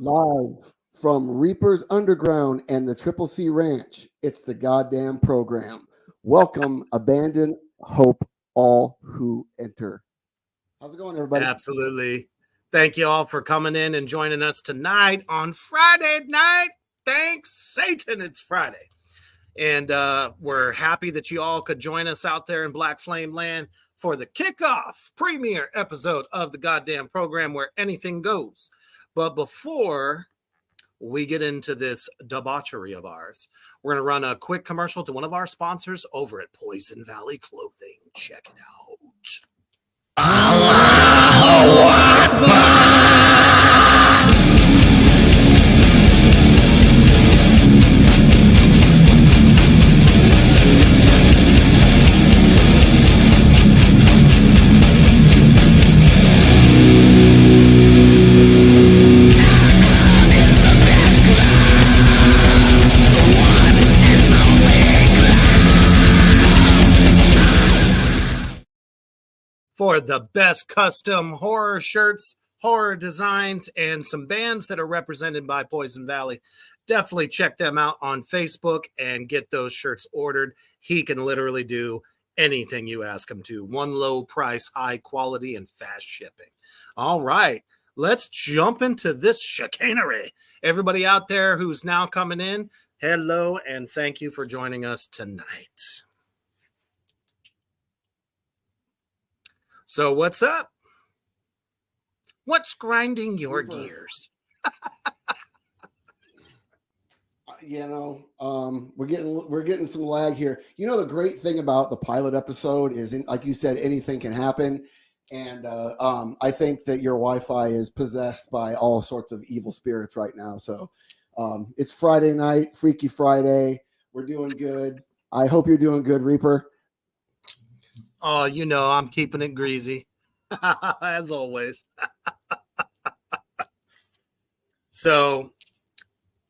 Live from Reaper's Underground and the Triple C Ranch, it's the goddamn program. Welcome, abandon hope, all who enter. How's it going, everybody? Absolutely. Thank you all for coming in and joining us tonight on Friday night. Thanks, Satan, it's Friday. And we're happy that you all could join us out there in Black Flame Land for the kickoff premiere episode of the goddamn program where anything goes. But before we get into this debauchery of ours, we're going to run a quick commercial to one of our sponsors over at Poison Valley Clothing. Check it out. Allahu Akbar! For the best custom horror shirts, horror designs, and some bands that are represented by Poison Valley, definitely check them out on Facebook and get those shirts ordered. He can literally do anything you ask him to. One low price, high quality, and fast shipping. All right, let's jump into this chicanery. Everybody out there who's now coming in, hello, and thank you for joining us tonight. So what's up? What's grinding your gears? We're getting some lag here. You know, the great thing about the pilot episode is, like you said, anything can happen. And I think that your Wi-Fi is possessed by all sorts of evil spirits right now. So it's Friday night, Freaky Friday. We're doing good. I hope you're doing good, Reaper. Oh, you know, I'm keeping it greasy, as always. So,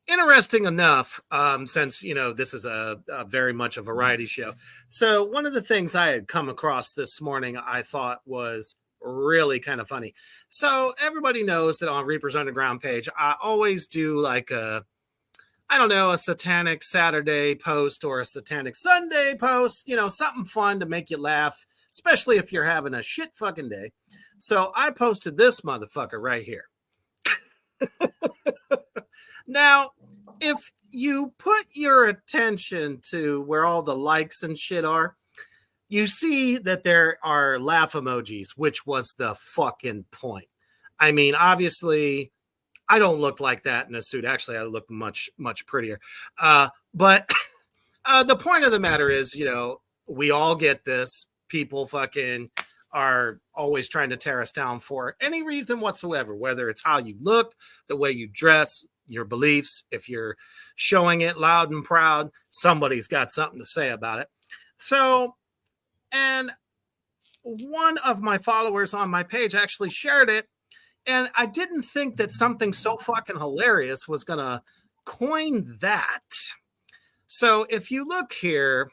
interesting enough, since, you know, this is a very much a variety show. So, one of the things I had come across this morning, I thought was really kind of funny. So, everybody knows that on Reaper's Underground page, I always do like a Satanic Saturday post or a Satanic Sunday post, you know, something fun to make you laugh, especially if you're having a shit fucking day. So I posted this motherfucker right here. Now, if you put your attention to where all the likes and shit are, you see that there are laugh emojis, which was the fucking point. I mean, obviously, I don't look like that in a suit. Actually, I look much, much prettier. But the point of the matter is, you know, we all get this. People fucking are always trying to tear us down for any reason whatsoever, whether it's how you look, the way you dress, your beliefs. If you're showing it loud and proud, somebody's got something to say about it. So, and one of my followers on my page actually shared it. And I didn't think that something so fucking hilarious was going to coin that. So if you look here,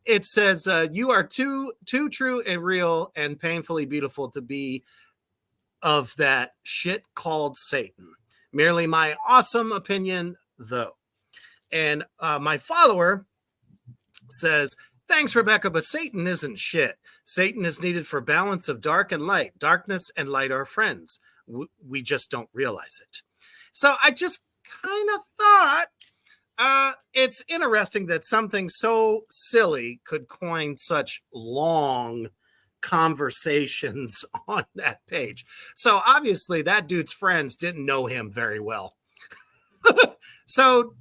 it says, you are too true and real and painfully beautiful to be of that shit called Satan. Merely my awesome opinion, though. And my follower says, thanks, Rebecca, but Satan isn't shit. Satan is needed for balance of dark and light. Darkness and light are friends. We just don't realize it. So I just kind of thought it's interesting that something so silly could coin such long conversations on that page. So obviously that dude's friends didn't know him very well. So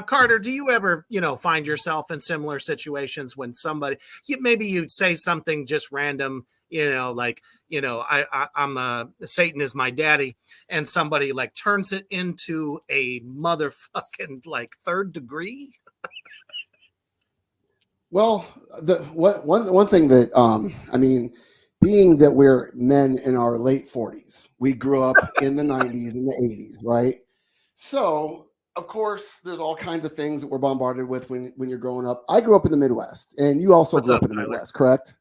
Carter, do you ever, find yourself in similar situations when somebody, maybe you'd say something just random, like, I'm Satan is my daddy, and somebody like turns it into a motherfucking like third degree? Well, one thing that being that we're men in our late 40s, we grew up in the 90s and the 80s, right? So of course, there's all kinds of things that we're bombarded with when you're growing up. I grew up in the Midwest, and you also grew up in the Tyler? Midwest, correct?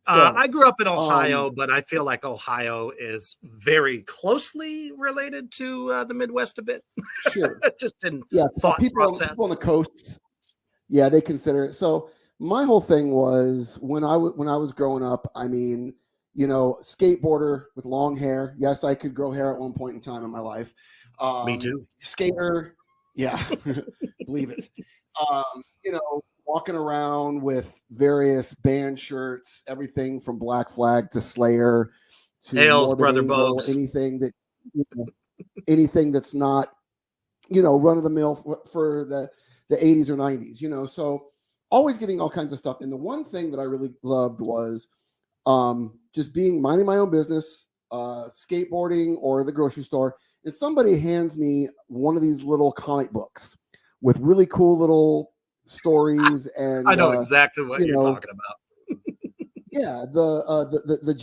So I grew up in Ohio, but I feel like Ohio is very closely related to the Midwest a bit. Sure. Just in thought process. People on the coasts, yeah, they consider it. So my whole thing was when I was growing up, skateboarder with long hair. Yes, I could grow hair at one point in time in my life. Me too. Skater, yeah, believe it. Walking around with various band shirts, everything from Black Flag to Slayer to Hails, Morbid Brother Angel, Bogues. anything that's not, run of the mill for the 80s or 90s, so always getting all kinds of stuff. And the one thing that I really loved was just minding my own business, skateboarding or the grocery store. And somebody hands me one of these little comic books with really cool little stories. And I know exactly what you're talking about. Yeah, the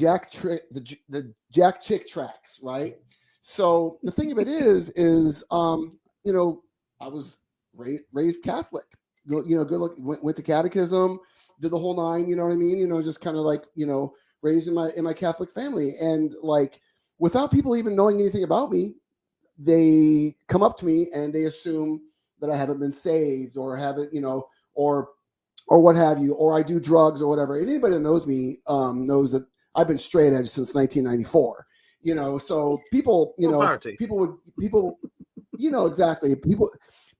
Jack Chick tracks, right? So the thing of it is I was raised Catholic. Good look. Went to catechism, did the whole nine. You know what I mean? Just kind of like raised in my Catholic family, and like without people even knowing anything about me, they come up to me and they assume that I haven't been saved or haven't, or what have you, or I do drugs or whatever. And anybody that knows me knows that I've been straight edge since 1994. So people, exactly.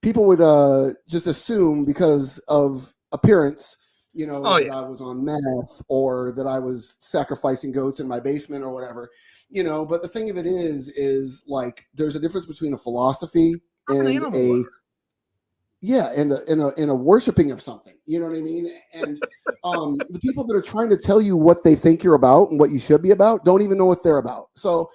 People would just assume because of appearance, that I was on meth or that I was sacrificing goats in my basement or whatever. But the thing of it is like there's a difference between a philosophy and a worshiping of something. You know what I mean? And the people that are trying to tell you what they think you're about and what you should be about don't even know what they're about. So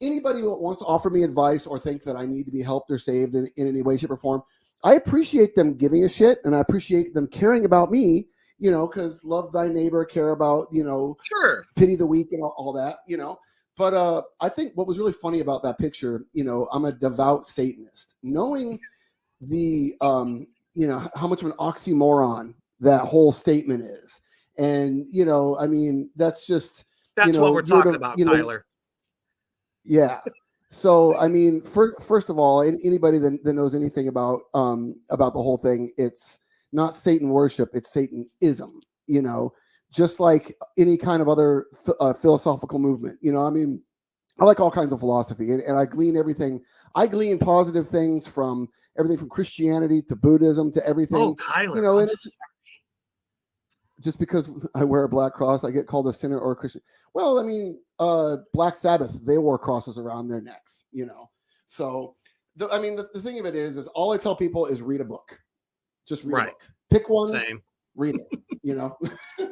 anybody who wants to offer me advice or think that I need to be helped or saved in any way, shape, or form, I appreciate them giving a shit, and I appreciate them caring about me, because love thy neighbor, care about, sure, pity the weak and all that, But I think what was really funny about that picture, I'm a devout Satanist. Knowing the, how much of an oxymoron that whole statement is. And, that's just... That's what we're talking about, Tyler. Yeah. So, first of all, anybody that knows anything about the whole thing, it's not Satan worship, it's Satanism, just like any kind of other philosophical movement. I like all kinds of philosophy, and I glean everything. I glean positive things from everything from Christianity to Buddhism to everything. Oh, Kyler, and it's just because I wear a black cross, I get called a sinner or a Christian. Well, Black Sabbath, they wore crosses around their necks, So, the thing of it is all I tell people is read a book. Just read a book. Pick one, read it,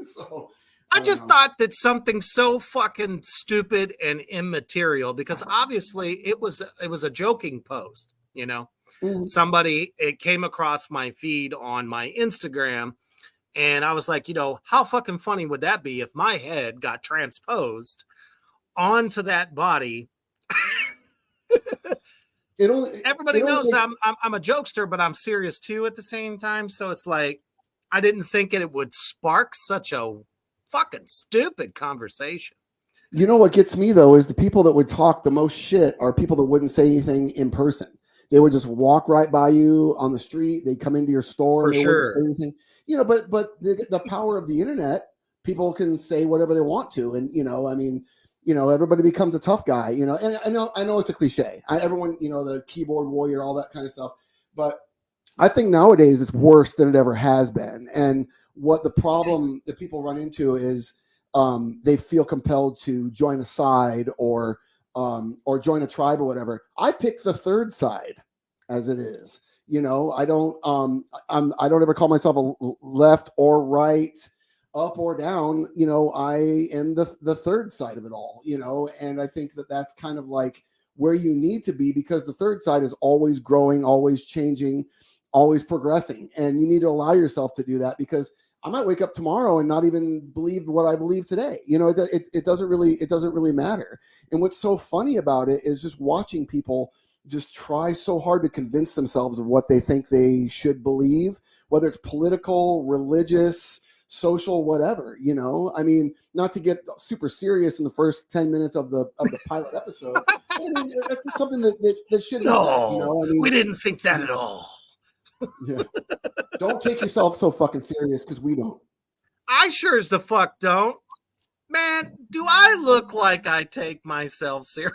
So... I just thought that something so fucking stupid and immaterial, because obviously it was a joking post, Mm-hmm. Somebody, it came across my feed on my Instagram, and I was like, how fucking funny would that be if my head got transposed onto that body? Everybody knows I'm a jokester, but I'm serious too at the same time. So it's like, I didn't think it would spark such a fucking stupid conversation. What gets me though is the people that would talk the most shit are people that wouldn't say anything in person. They would just walk right by you on the street. They'd come into your store and they wouldn't say anything. But the power of the internet, people can say whatever they want to. And everybody becomes a tough guy, and I know it's a cliche. Everyone, the keyboard warrior, all that kind of stuff. But I think nowadays it's worse than it ever has been. And what the problem that people run into is they feel compelled to join a side or join a tribe or whatever. I pick the third side as it is. I don't I don't ever call myself a left or right, up or down. I am the third side of it all. And I think that that's kind of like where you need to be, because the third side is always growing, always changing, always progressing, and you need to allow yourself to do that, because I might wake up tomorrow and not even believe what I believe today. It doesn't really matter. And what's so funny about it is just watching people just try so hard to convince themselves of what they think they should believe, whether it's political, religious, social, whatever. I mean, not to get super serious in the first 10 minutes of the pilot episode. I mean, that's just something that should be said. I mean, we didn't think that at all. Yeah. Don't take yourself so fucking serious, because we don't. I sure as the fuck don't. Man, do I look like I take myself seriously?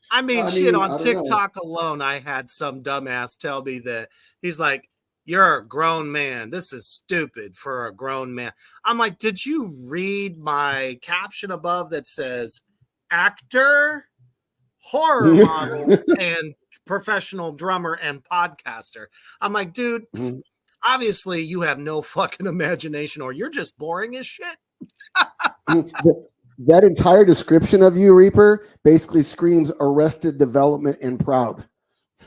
I mean, shit, on TikTok alone, I had some dumbass tell me that he's like, "You're a grown man. This is stupid for a grown man." I'm like, did you read my caption above that says actor, horror model, and professional drummer and podcaster? I'm like, dude, obviously you have no fucking imagination, or you're just boring as shit. That entire description of you, Reaper, basically screams Arrested Development and proud.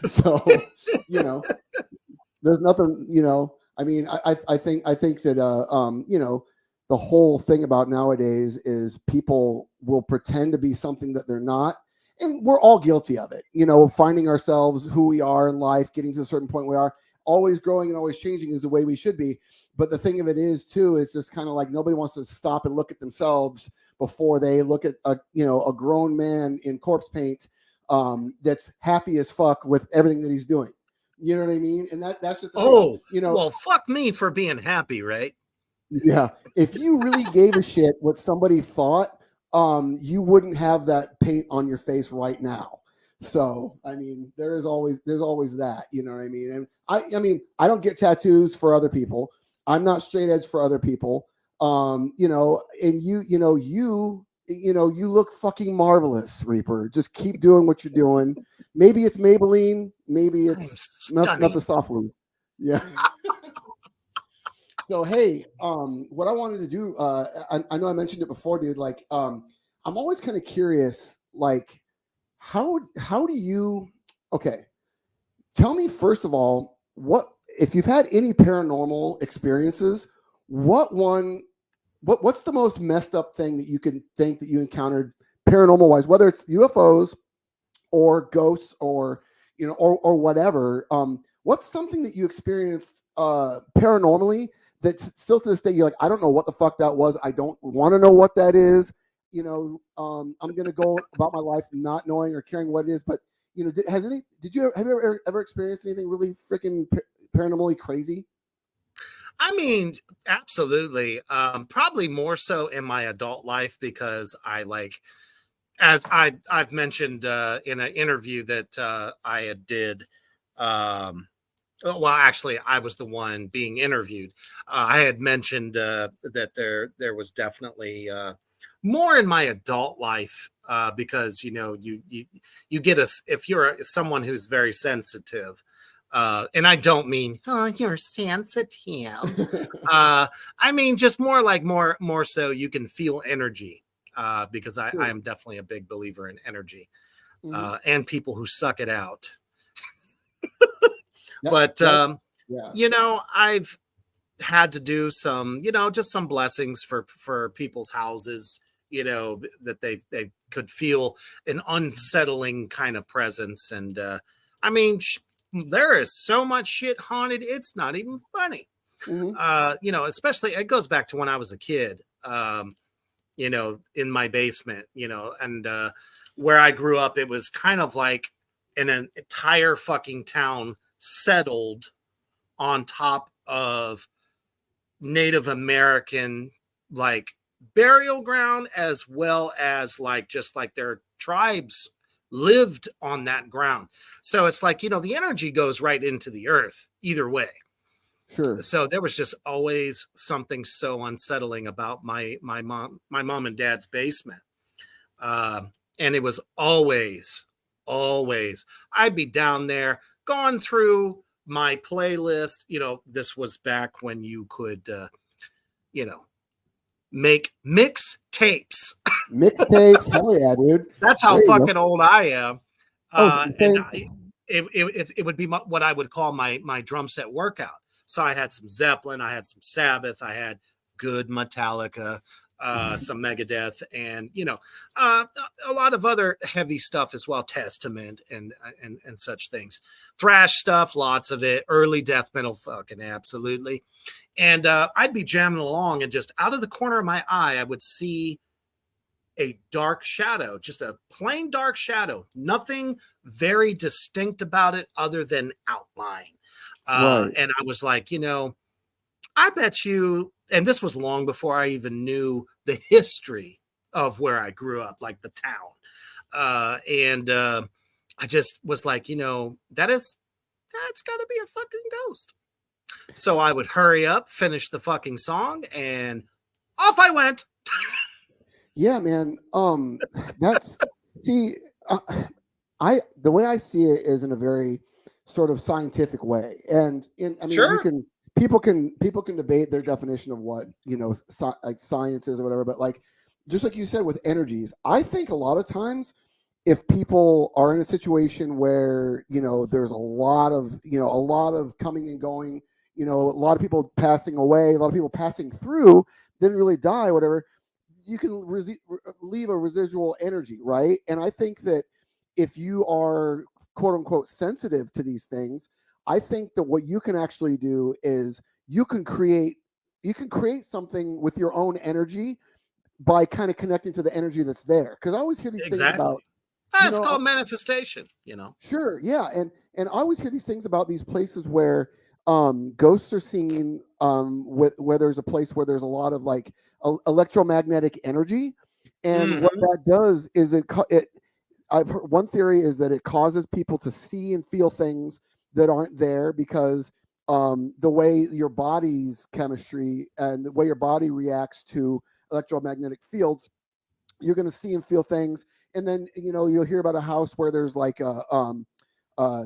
So, there's nothing, I mean, I think that, the whole thing about nowadays is people will pretend to be something that they're not. And we're all guilty of it, finding ourselves who we are in life, getting to a certain point we are. Always growing and always changing is the way we should be. But the thing of it is, too, it's just kind of like nobody wants to stop and look at themselves before they look at a grown man in corpse paint that's happy as fuck with everything that he's doing. You know what I mean? And that's just well, fuck me for being happy, right? Yeah. If you really gave a shit what somebody thought, you wouldn't have that paint on your face right now. So, I mean, there's always that, you know what I mean? And I mean, I don't get tattoos for other people. I'm not straight edge for other people. And you look fucking marvelous, Reaper. Just keep doing what you're doing. Maybe it's Maybelline, maybe it's Mephistopheles. Yeah. So, hey, what I wanted to do, I know I mentioned it before, dude. Like, I'm always kind of curious, like, how do you? Okay, tell me first of all, what if you've had any paranormal experiences? What's the most messed up thing that you can think that you encountered paranormal wise, whether it's UFOs or ghosts or or whatever? What's something that you experienced paranormally that still to this day you're like, I don't know what the fuck that was. I don't want to know what that is. I'm gonna go about my life not knowing or caring what it is. But have you ever experienced anything really freaking paranormally crazy? I mean, absolutely. Probably more so in my adult life, because as I've mentioned in an interview that I had did. Well, actually, I was the one being interviewed. I had mentioned that there was definitely more in my adult life because you get if you're someone who's very sensitive. And I don't mean, oh, you're sensitive. I mean, just more so you can feel energy because I am definitely a big believer in energy and people who suck it out. But I've had to do some, just some blessings for people's houses, that they could feel an unsettling kind of presence. And I mean, there is so much shit haunted, it's not even funny. Especially it goes back to when I was a kid, in my basement, and where I grew up, it was kind of like an entire fucking town settled on top of Native American, like burial ground as well as like just like their tribes lived on that ground. So it's like, the energy goes right into the earth either way. Sure. So there was just always something so unsettling about my mom and dad's basement. Uh, and it was always, I'd be down there going through my playlist. This was back when you could, you know, make mix tapes. Mixtapes, hell yeah, dude. That's There how you go. fucking old I am. Oh, And same. it would be what I would call my drum set workout. So I had some Zeppelin, I had some Sabbath, I had good Metallica, some Megadeth, and a lot of other heavy stuff as well, Testament and such things, thrash stuff, lots of it, early death metal, fucking absolutely. And I'd be jamming along, and just out of the corner of my eye, I would see a dark shadow, just a plain dark shadow, nothing very distinct about it other than outline. Right. And I was like, I bet you, and this was long before I even knew the history of where I grew up, like the town. And I just was like, that's got to be a fucking ghost. So I would hurry up, finish the fucking song, and off I went. Yeah, man. That's see, the way I see it is in a very sort of scientific way, and I mean, Sure. people can debate their definition of what like science is or whatever, but like just like you said with energies, I think a lot of times if people are in a situation where there's a lot of coming and going, a lot of people passing away, a lot of people passing through, didn't really die, whatever, you can leave a residual energy, right? And I think that if you are quote unquote sensitive to these things, I think that what you can actually do is you can create something with your own energy by kind of connecting to the energy that's there. Because I always hear these things about, It's called manifestation, Sure, yeah, and I always hear these things about these places where ghosts are seen, where there's a place where there's a lot of like electromagnetic energy, and what that does is I've heard one theory is that it causes people to see and feel things that aren't there because the way your body's chemistry and the way your body reacts to electromagnetic fields, you're going to see and feel things, and then you'll hear about a house where there's like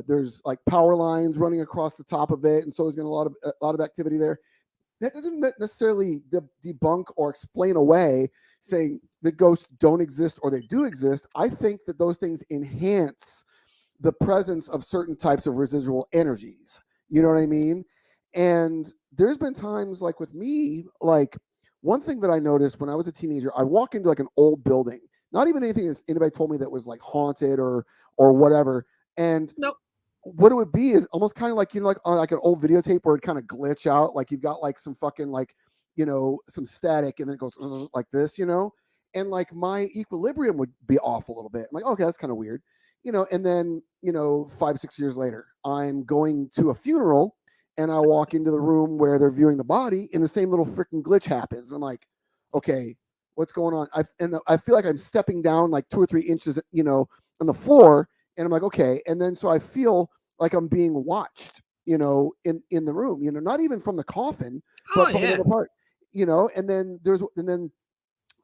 there's like power lines running across the top of it, and so there's going to be a lot of activity there. That doesn't necessarily debunk or explain away saying the ghosts don't exist or they do exist. I think that those things enhance the presence of certain types of residual energies. You know what I mean? And there's been times like with me, like one thing that I noticed when I was a teenager, I walk into like an old building, not even anything that anybody told me that was like haunted or whatever. And nope. What it would be is almost kind of like like on like an old videotape where it kind of glitch out, like you've got like some fucking like some static, and then it goes like this, and like my equilibrium would be off a little bit. I'm like, okay, that's kind of weird, and then 5-6 years later, I'm going to a funeral, and I walk into the room where they're viewing the body, and the same little freaking glitch happens. And I'm like, okay, what's going on? I feel like I'm stepping down like 2 or 3 inches, on the floor. And I'm like, okay. And then so I feel like I'm being watched, in the room, not even from the coffin, but from another part, and then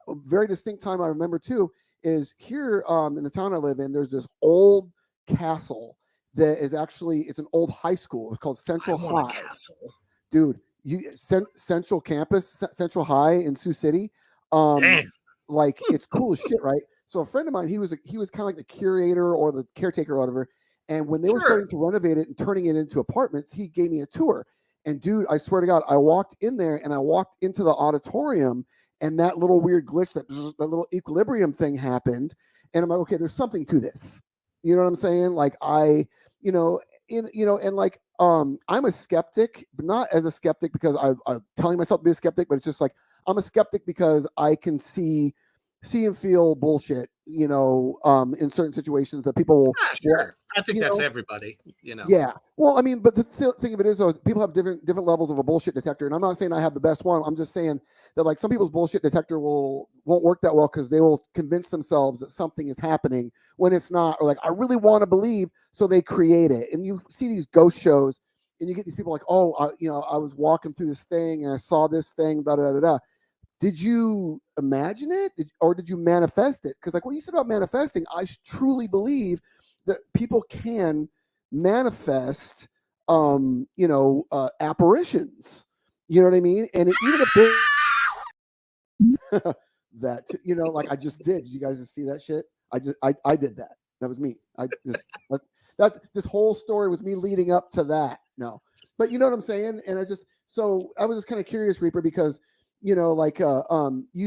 a very distinct time I remember too is here in the town I live in, there's this old castle that is actually, it's an old high school. It's called Central High. Castle. Dude, Central Campus, Central High in Sioux City. Damn. Like it's cool as shit, right? So a friend of mine, he was kind of like the curator or the caretaker or whatever. And when they were starting to renovate it and turning it into apartments, he gave me a tour. And dude, I swear to God, I walked in there and I walked into the auditorium, and that little weird glitch, that little equilibrium thing happened. And I'm like, okay, there's something to this. You know what I'm saying? Like and like I'm a skeptic, but not as a skeptic because I'm telling myself to be a skeptic, but it's just like I'm a skeptic because I can see see and feel bullshit, in certain situations that people will, Yeah, sure. I think you that's know, everybody, yeah. Well, I mean, but the thing of it is, though, is people have different levels of a bullshit detector, and I'm not saying I have the best one. I'm just saying that like some people's bullshit detector won't work that well because they will convince themselves that something is happening when it's not, or like I really want to believe, so they create it. And you see these ghost shows, and you get these people like, oh, I was walking through this thing and I saw this thing, da da da da. Did you imagine it, or did you manifest it? Because like what you said about manifesting, I truly believe that people can manifest apparitions, you know what I mean, and even if they're that, like I just did you guys just see that shit? I did that. That was me. I just that this whole story was me leading up to that. No, but you know what I'm saying. And I was just kind of curious, Reaper, because you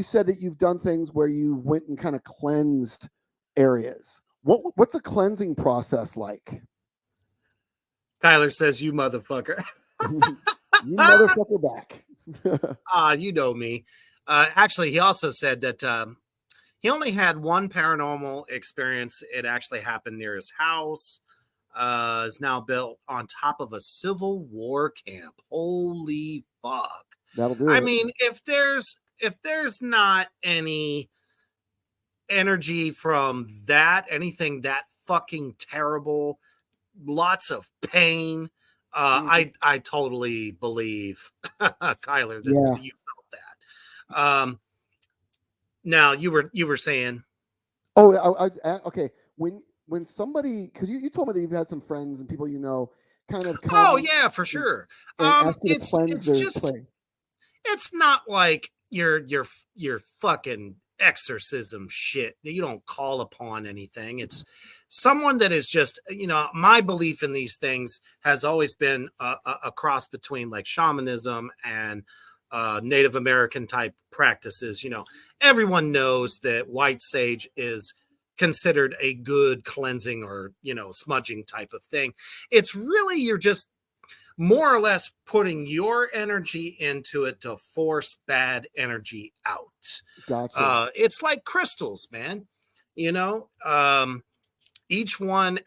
said that you've done things where you went and kind of cleansed areas. What's a cleansing process like? Kyler says, "You motherfucker." You motherfucker back. You know me. Actually, he also said that he only had one paranormal experience. It actually happened near his house. Is now built on top of a Civil War camp. Holy fuck! That'll do I it. mean, if there's not any energy from that, anything that fucking terrible, lots of pain. I totally believe Kyler that Yeah. you felt that. Now you were saying, Oh, okay. When somebody, because you told me that you've had some friends and people kind of oh come yeah, for and, sure. ask you to cleanse It's their just play. it's not like your fucking exorcism shit. You don't call upon anything. It's someone that is just, my belief in these things has always been a cross between like shamanism and Native American type practices. Everyone knows that white sage is considered a good cleansing or smudging type of thing. It's really, you're just more or less putting your energy into it to force bad energy out. Gotcha. It's like crystals, man. You know, each one,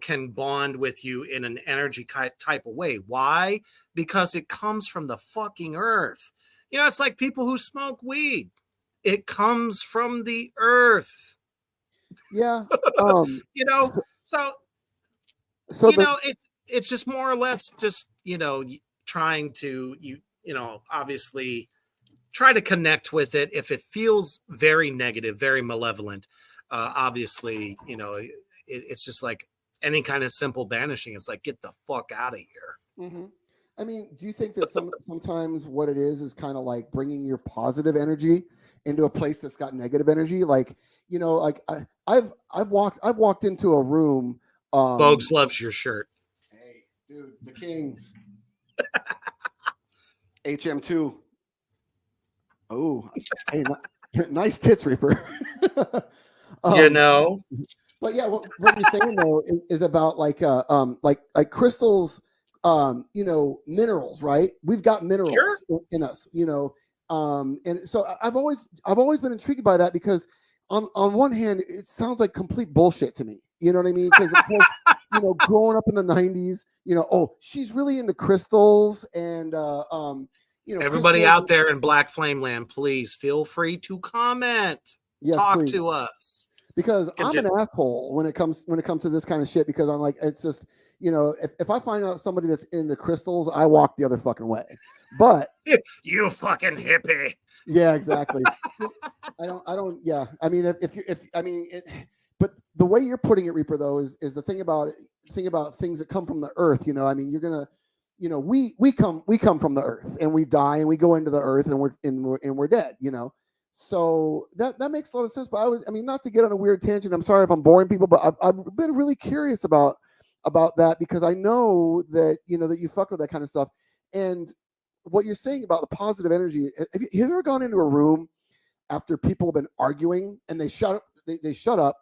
can bond with you in an energy type of way. Why? Because it comes from the fucking earth. It's like people who smoke weed. It comes from the earth. Yeah. Um. you know, so So the it's just more or less just trying to obviously try to connect with it. If it feels very negative, very malevolent, obviously it's just like any kind of simple banishing. It's like, get the fuck out of here. hmm I mean, do you think that sometimes what it is kind of like bringing your positive energy into a place that's got negative energy? Like, like I've walked into a room. Bogues loves your shirt. Hey, dude, the Kings, HM2. Oh, hey, nice tits, Reaper. you um, know but yeah, what you're saying though is about like crystals, minerals, right? We've got Sure. minerals in us, and so I've always been intrigued by that because on one hand it sounds like complete bullshit to me. You know what I mean? Because of course, growing up in the '90s, oh, she's really into crystals and Everybody crystals. out there in Black Flame Land, please feel free to comment, Yes, talk please. to us. Because Can I'm an just asshole when it comes to this kind of shit. Because I'm like, it's just if I find out somebody that's into crystals, I walk the other fucking way. But you fucking hippie. yeah, exactly. I don't. Yeah, I mean, if I mean, but the way you're putting it, Reaper, though, is the thing about things that come from the earth. I mean, you're gonna, we come from the earth and we die and we go into the earth and we're dead. So that makes a lot of sense. But I mean, not to get on a weird tangent. I'm sorry if I'm boring people, but I've been really curious about that because I know that that you fuck with that kind of stuff. And what you're saying about the positive energy. Have you ever gone into a room after people have been arguing and they shut up? They shut up,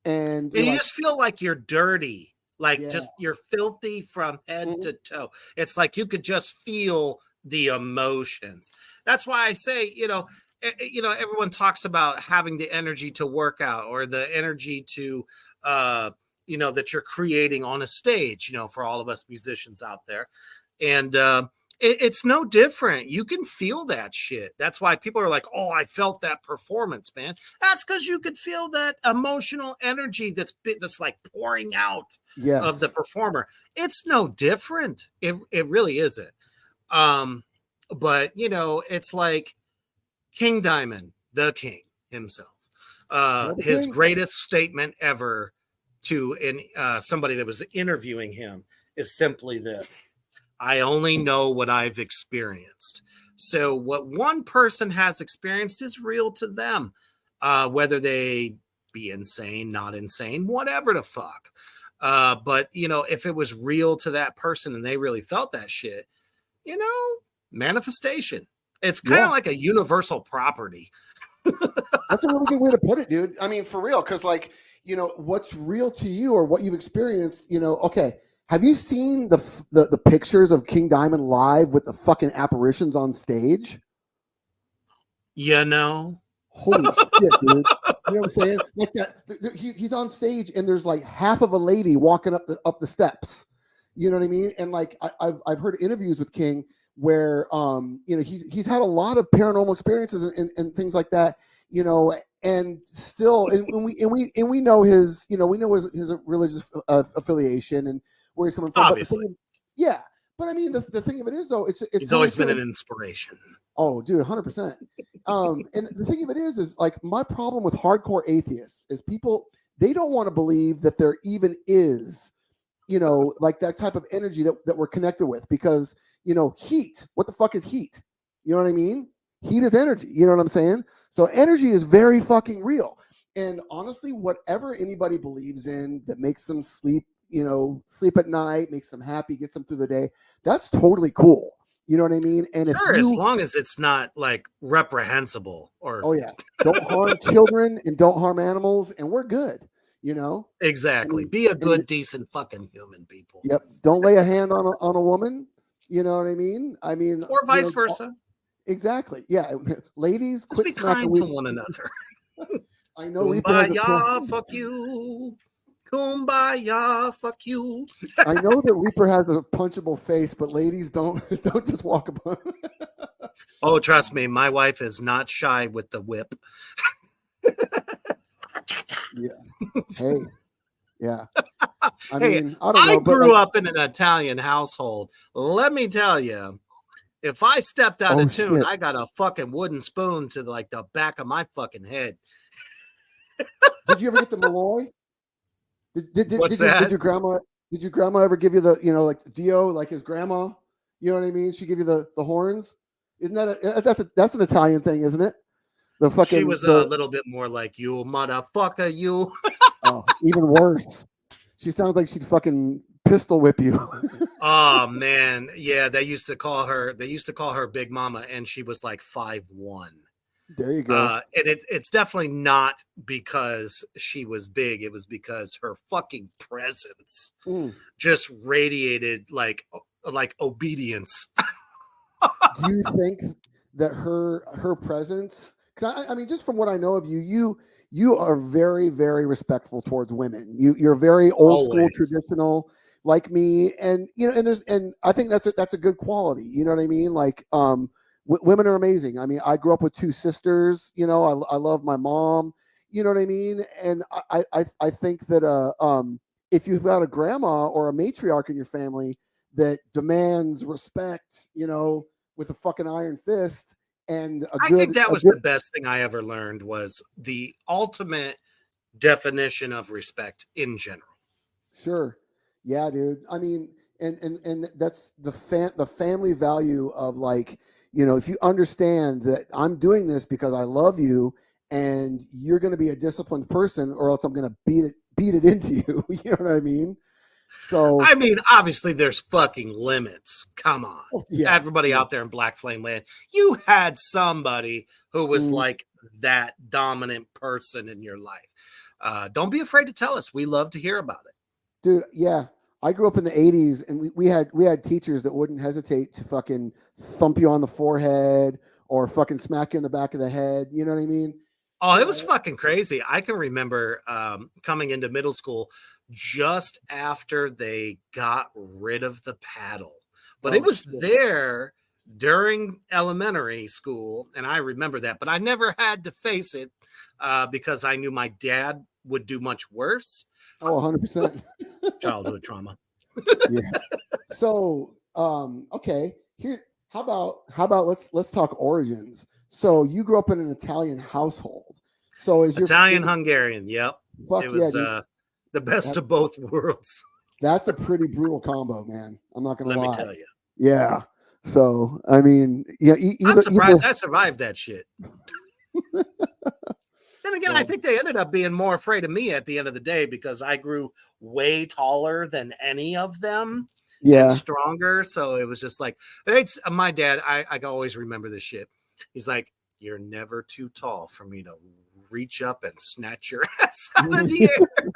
and And you're you like, just feel like you're dirty, like yeah, just you're filthy from head mhm, to toe. It's like you could just feel the emotions. That's why I say, everyone talks about having the energy to work out or the energy to, that you're creating on a stage, for all of us musicians out there. And it's no different. You can feel that shit. That's why people are like, oh, I felt that performance, man. That's because you could feel that emotional energy that's like pouring out of the performer. It's no different. It really isn't. But it's like King Diamond, the king himself. His greatest statement ever to somebody that was interviewing him is simply this: I only know what I've experienced. So what one person has experienced is real to them, whether they be insane, not insane, whatever the fuck. But if it was real to that person and they really felt that shit, manifestation. It's kind of like a universal property. That's a really good way to put it, dude. I mean, for real, because what's real to you or what you've experienced, okay. Have you seen the pictures of King Diamond live with the fucking apparitions on stage? Holy shit, dude. You know what I'm saying? Like that, he's on stage and there's like half of a lady walking up the steps. You know what I mean? And like I've heard interviews with King where he's had a lot of paranormal experiences and things like that, and still and we know his his religious affiliation and where he's coming from. Obviously. But I mean the thing of it is though, it's he's always been an inspiration. Oh, dude, 100%. And the thing of it is like my problem with hardcore atheists is people, they don't want to believe that there even is, like that type of energy that we're connected with, because heat. What the fuck is heat? You know what I mean? Heat is energy. You know what I'm saying? So energy is very fucking real. And honestly, whatever anybody believes in that makes them sleep at night, makes them happy, gets them through the day, that's totally cool. You know what I mean? And as long as it's not like reprehensible or don't harm children and don't harm animals, and we're good. Exactly. Be a good, decent fucking human, people. Yep. Don't lay a hand on a woman. You know what I mean? Or vice versa. Exactly. Yeah. Ladies, let's be kind to one another. I know. Kumbaya, fuck you. Kumbaya, fuck you. I know that Reaper has a punchable face, but ladies don't just walk upon. Oh, trust me, my wife is not shy with the whip. Yeah. Hey. Yeah. I mean, I grew up in an Italian household. Let me tell you, if I stepped out of tune, I got a fucking wooden spoon to like the back of my fucking head. Did you ever get the Malloy? Did your grandma ever give you the like Dio, like his grandma? You know what I mean? She give you the horns. Isn't that that's an Italian thing, isn't it? She was a little bit more like, you motherfucker, you. Oh, even worse. She sounds like she'd fucking pistol whip you. Oh man, yeah. They used to call her Big Mama, and she was like 5'1". There you go. And it's definitely not because she was big. It was because her fucking presence just radiated like obedience. Do you think that her presence? Because I mean, just from what I know of you are very, very respectful towards women. You're very old school, traditional, like me, and and I think that's a good quality. You know what I mean? Like, women are amazing. I mean, I grew up with two sisters. I love my mom. You know what I mean? And I think that if you've got a grandma or a matriarch in your family that demands respect, with a fucking iron fist. And I think that was the best thing I ever learned, was the ultimate definition of respect in general. Sure. Yeah, dude. I mean, and that's the family value of, like, if you understand that I'm doing this because I love you and you're going to be a disciplined person, or else I'm going to beat it into you. You know what I mean? So, I mean, obviously there's fucking limits. Come on. Everybody out there in Black Flame Land, you had somebody who was like that dominant person in your life. Don't be afraid to tell us. We love to hear about it. Dude, yeah. I grew up in the 80s, and we had teachers that wouldn't hesitate to fucking thump you on the forehead or fucking smack you in the back of the head. You know what I mean? Oh, it was fucking crazy. I can remember coming into middle school just after they got rid of the paddle. But it was there during elementary school, and I remember that. But I never had to face it because I knew my dad would do much worse. Oh, 100%. Childhood trauma. Yeah. So, okay. Here, how about let's talk origins. So you grew up in an Italian household. So is your Italian Hungarian? Yep. Fuck it was yeah, the best of both worlds. That's a pretty brutal combo, man. I'm not gonna lie. Let me tell you. Yeah. So I mean, yeah. I'm surprised I survived that shit. Then again, I think they ended up being more afraid of me at the end of the day because I grew way taller than any of them. Yeah. And stronger. So it was just like, it's my dad. I can always remember this shit. He's like, you're never too tall for me to reach up and snatch your ass out of the air.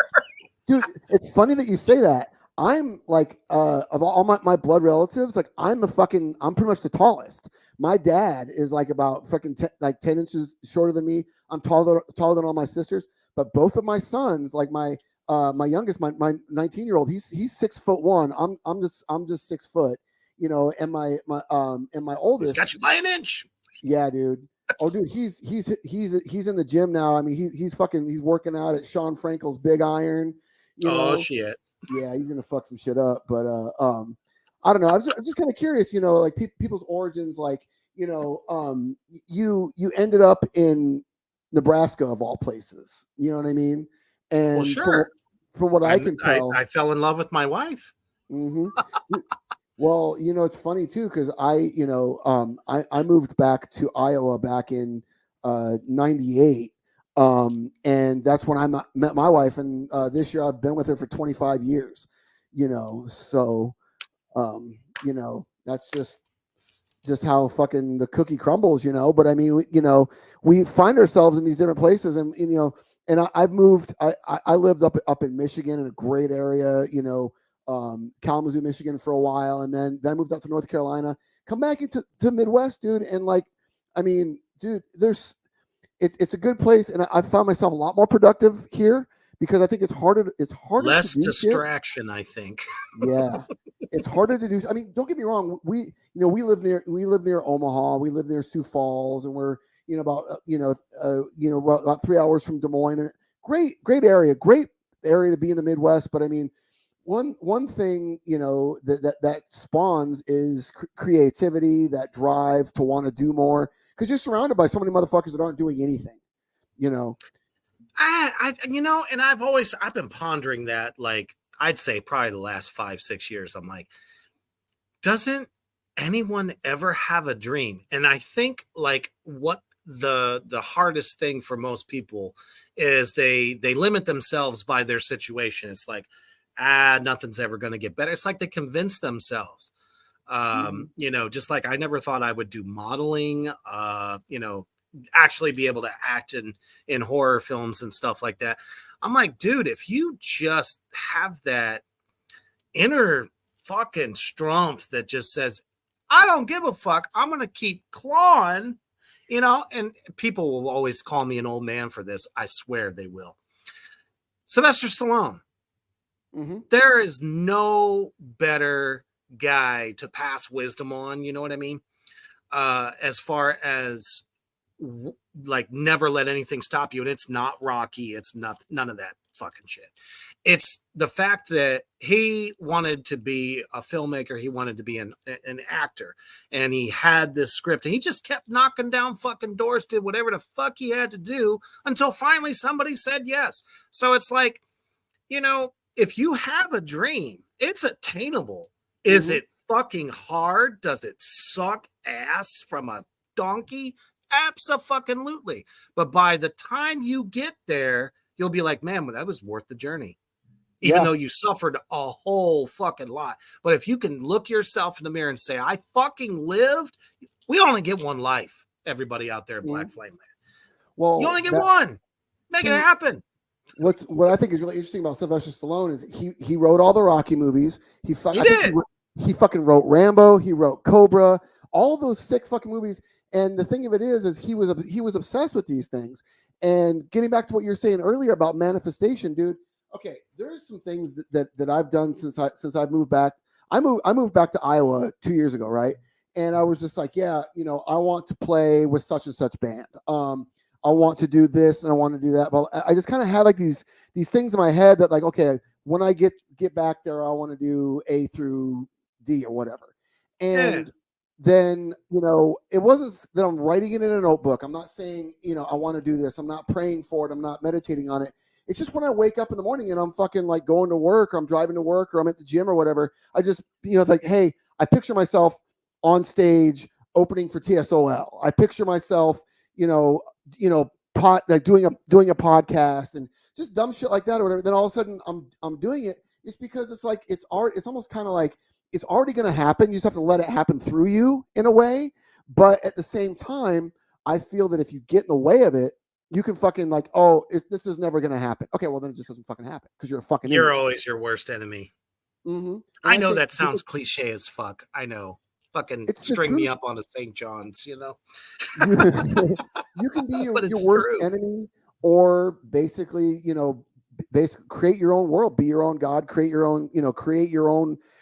Dude, it's funny that you say that. I'm like, of all my blood relatives, like I'm pretty much the tallest. My dad is like about fucking 10 inches shorter than me. I'm taller than all my sisters, but both of my sons, like my youngest, my 19-year-old, he's 6'1". I'm just 6 foot, you know, and my oldest, he's got you by an inch. Yeah, dude. Oh, dude, he's in the gym now. I mean, he's working out at Sean Frankel's Big Iron. You know? Shit. Yeah, he's gonna fuck some shit up. But I don't know. I'm just kind of curious, you know, like people's origins. Like, you know, you ended up in Nebraska of all places. You know what I mean? And well, sure. From what I can tell, I fell in love with my wife. Mm-hmm. Well, you know, it's funny too because I moved back to Iowa back in '98. And that's when I met my wife, and this year I've been with her for 25 years, you know, so, you know, that's just how fucking the cookie crumbles, you know, but I mean, we find ourselves in these different places and you know, and I've moved, I lived up in Michigan in a great area, you know, Kalamazoo, Michigan for a while. And then I moved out to North Carolina, come back into the Midwest, dude. And like, I mean, dude, it's a good place, and I found myself a lot more productive here because I think it's harder. It's harder. Less to do distraction, shit. I think. Yeah, it's harder to do. I mean, don't get me wrong. We live near Omaha. We live near Sioux Falls, and we're about 3 hours from Des Moines. And great area to be in the Midwest. But I mean, one thing that spawns is creativity, that drive to want to do more. Because you're surrounded by so many motherfuckers that aren't doing anything, you know. And I've been pondering that. Like, I'd say probably the last 5-6 years. I'm like, doesn't anyone ever have a dream? And I think like what the hardest thing for most people is they limit themselves by their situation. It's like, nothing's ever going to get better. It's like they convince themselves. Just like I never thought I would do modeling, actually be able to act in horror films and stuff like that. I'm like, dude, if you just have that inner fucking strength that just says, I don't give a fuck, I'm going to keep clawing, and people will always call me an old man for this. I swear they will. Sylvester Stallone. Mm-hmm. There is no better guy to pass wisdom on, you know what I mean? As far as like never let anything stop you, and it's not Rocky, it's none of that fucking shit. It's the fact that he wanted to be a filmmaker, he wanted to be an actor, and he had this script, and he just kept knocking down fucking doors, did whatever the fuck he had to do until finally somebody said yes. So it's like, if you have a dream, it's attainable. Is it fucking hard? Does it suck ass from a donkey? Abso-fucking-lutely. But by the time you get there, you'll be like, man, that was worth the journey. Even though you suffered a whole fucking lot. But if you can look yourself in the mirror and say, I fucking lived, we only get one life, everybody out there in Black Flame Land. Well, you only get one. Make it happen. What I think is really interesting about Sylvester Stallone is he wrote all the Rocky movies. He fucking wrote Rambo. He wrote Cobra. All those sick fucking movies. And the thing of it is he was obsessed with these things. And getting back to what you were saying earlier about manifestation, dude. Okay, there's some things that I've done since I've moved back. I moved back to Iowa 2 years ago, right? And I was just like, yeah, I want to play with such and such band. I want to do this and I want to do that. But I just kind of had like these things in my head that like, okay, when I get back there, I want to do A through D or whatever. And then, it wasn't that I'm writing it in a notebook. I'm not saying, I want to do this. I'm not praying for it. I'm not meditating on it. It's just when I wake up in the morning and I'm fucking like going to work or I'm driving to work or I'm at the gym or whatever, I just, like, hey, I picture myself on stage opening for TSOL. I picture myself, like doing a podcast and just dumb shit like that or whatever. Then all of a sudden I'm doing it. It's because it's like it's almost kind of like it's already going to happen. You just have to let it happen through you in a way. But at the same time, I feel that if you get in the way of it, you can fucking like, this is never going to happen. Okay, well then it just doesn't fucking happen because you're a fucking. You're idiot. Always your worst enemy. Mm-hmm. I know that sounds cliche as fuck. I know. Fucking string me up on a St. John's, you can be your worst enemy, or basically, create your own world, be your own God, create your own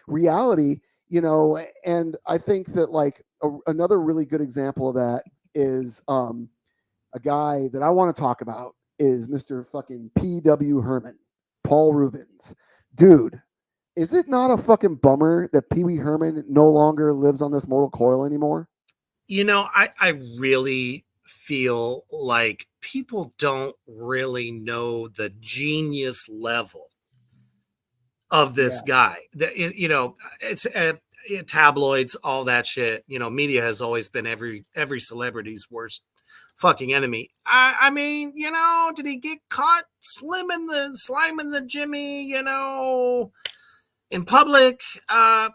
reality, and I think that like another really good example of that is a guy that I want to talk about is Mr. fucking P.W. Herman, Paul Rubens. Dude, is it not a fucking bummer that Pee Wee Herman no longer lives on this mortal coil anymore? I really feel like people don't really know the genius level of this guy. It's tabloids, all that shit. Media has always been every celebrity's worst fucking enemy. I mean, did he get caught sliming the Jimmy, in public?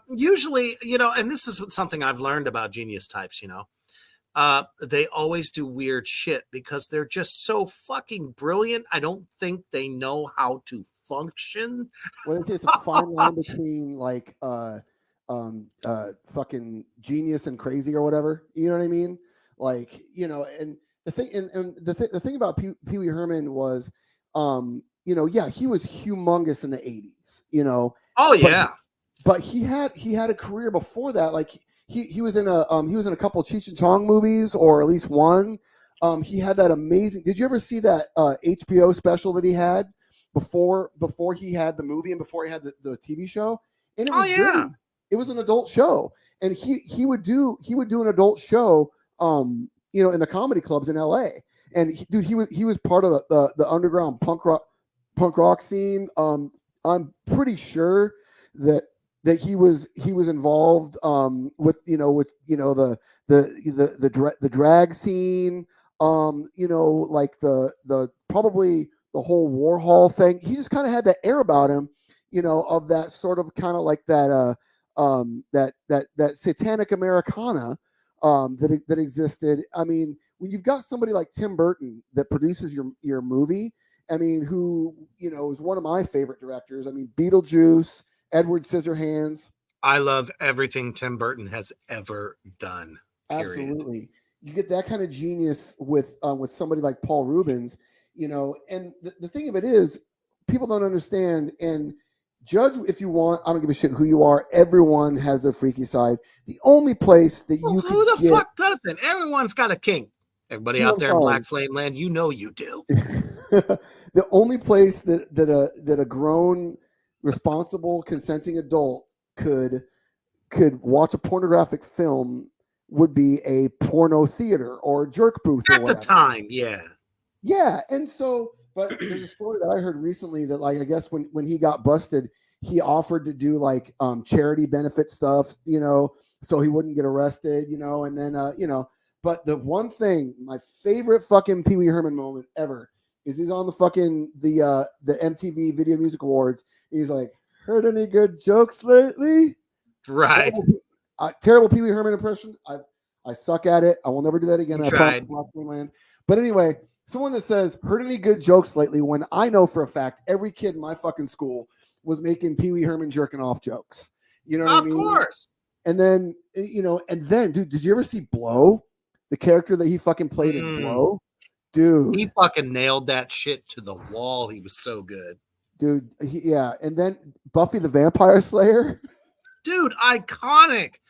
Usually, and this is something I've learned about genius types, they always do weird shit because they're just so fucking brilliant. I don't think they know how to function. Well, it's a fine line between like fucking genius and crazy or whatever. You know what I mean? Like, and the thing and the thing about Pee Wee Herman was, he was humongous in the 80s. Oh yeah. But he had a career before that. Like he was in a couple of Cheech and Chong movies, or at least one. He had that amazing. Did you ever see that HBO special that he had before he had the movie and before he had the TV show? And it was good. It was an adult show, and he would do an adult show, in the comedy clubs in LA. And he was part of the underground punk rock scene. I'm pretty sure that he was involved with the drag scene, like the probably the whole Warhol thing. He just kind of had that air about him, of that sort of kind of like that that satanic Americana that existed. I mean, when you've got somebody like Tim Burton that produces your movie, I mean, who is one of my favorite directors. I mean, Beetlejuice, Edward Scissorhands. I love everything Tim Burton has ever done. Period. Absolutely, you get that kind of genius with somebody like Paul Rubens. And the thing of it is, people don't understand. And judge if you want. I don't give a shit who you are. Everyone has their freaky side. The only place that you can who the fuck doesn't? Everyone's got a kink. Everybody out there in Black Flame Land, you do. The only place that a grown, responsible, consenting adult could watch a pornographic film would be a porno theater or a jerk booth at the time. Yeah. And so, but there's a story that I heard recently that, like, I guess when he got busted, he offered to do like charity benefit stuff, so he wouldn't get arrested, and then but the one thing, my favorite fucking Pee Wee Herman moment ever is he's on the fucking the MTV Video Music Awards. He's like, heard any good jokes lately? Right. Terrible Pee Wee Herman impression. I suck at it. I will never do that again. I tried. But anyway, someone that says, heard any good jokes lately, when I know for a fact every kid in my fucking school was making Pee Wee Herman jerking off jokes. You know what I mean? Of course. And then, dude, did you ever see Blow? the character that he fucking played in Blow, dude. He fucking nailed that shit to the wall. He was so good. Dude, and then Buffy the Vampire Slayer. Dude, iconic.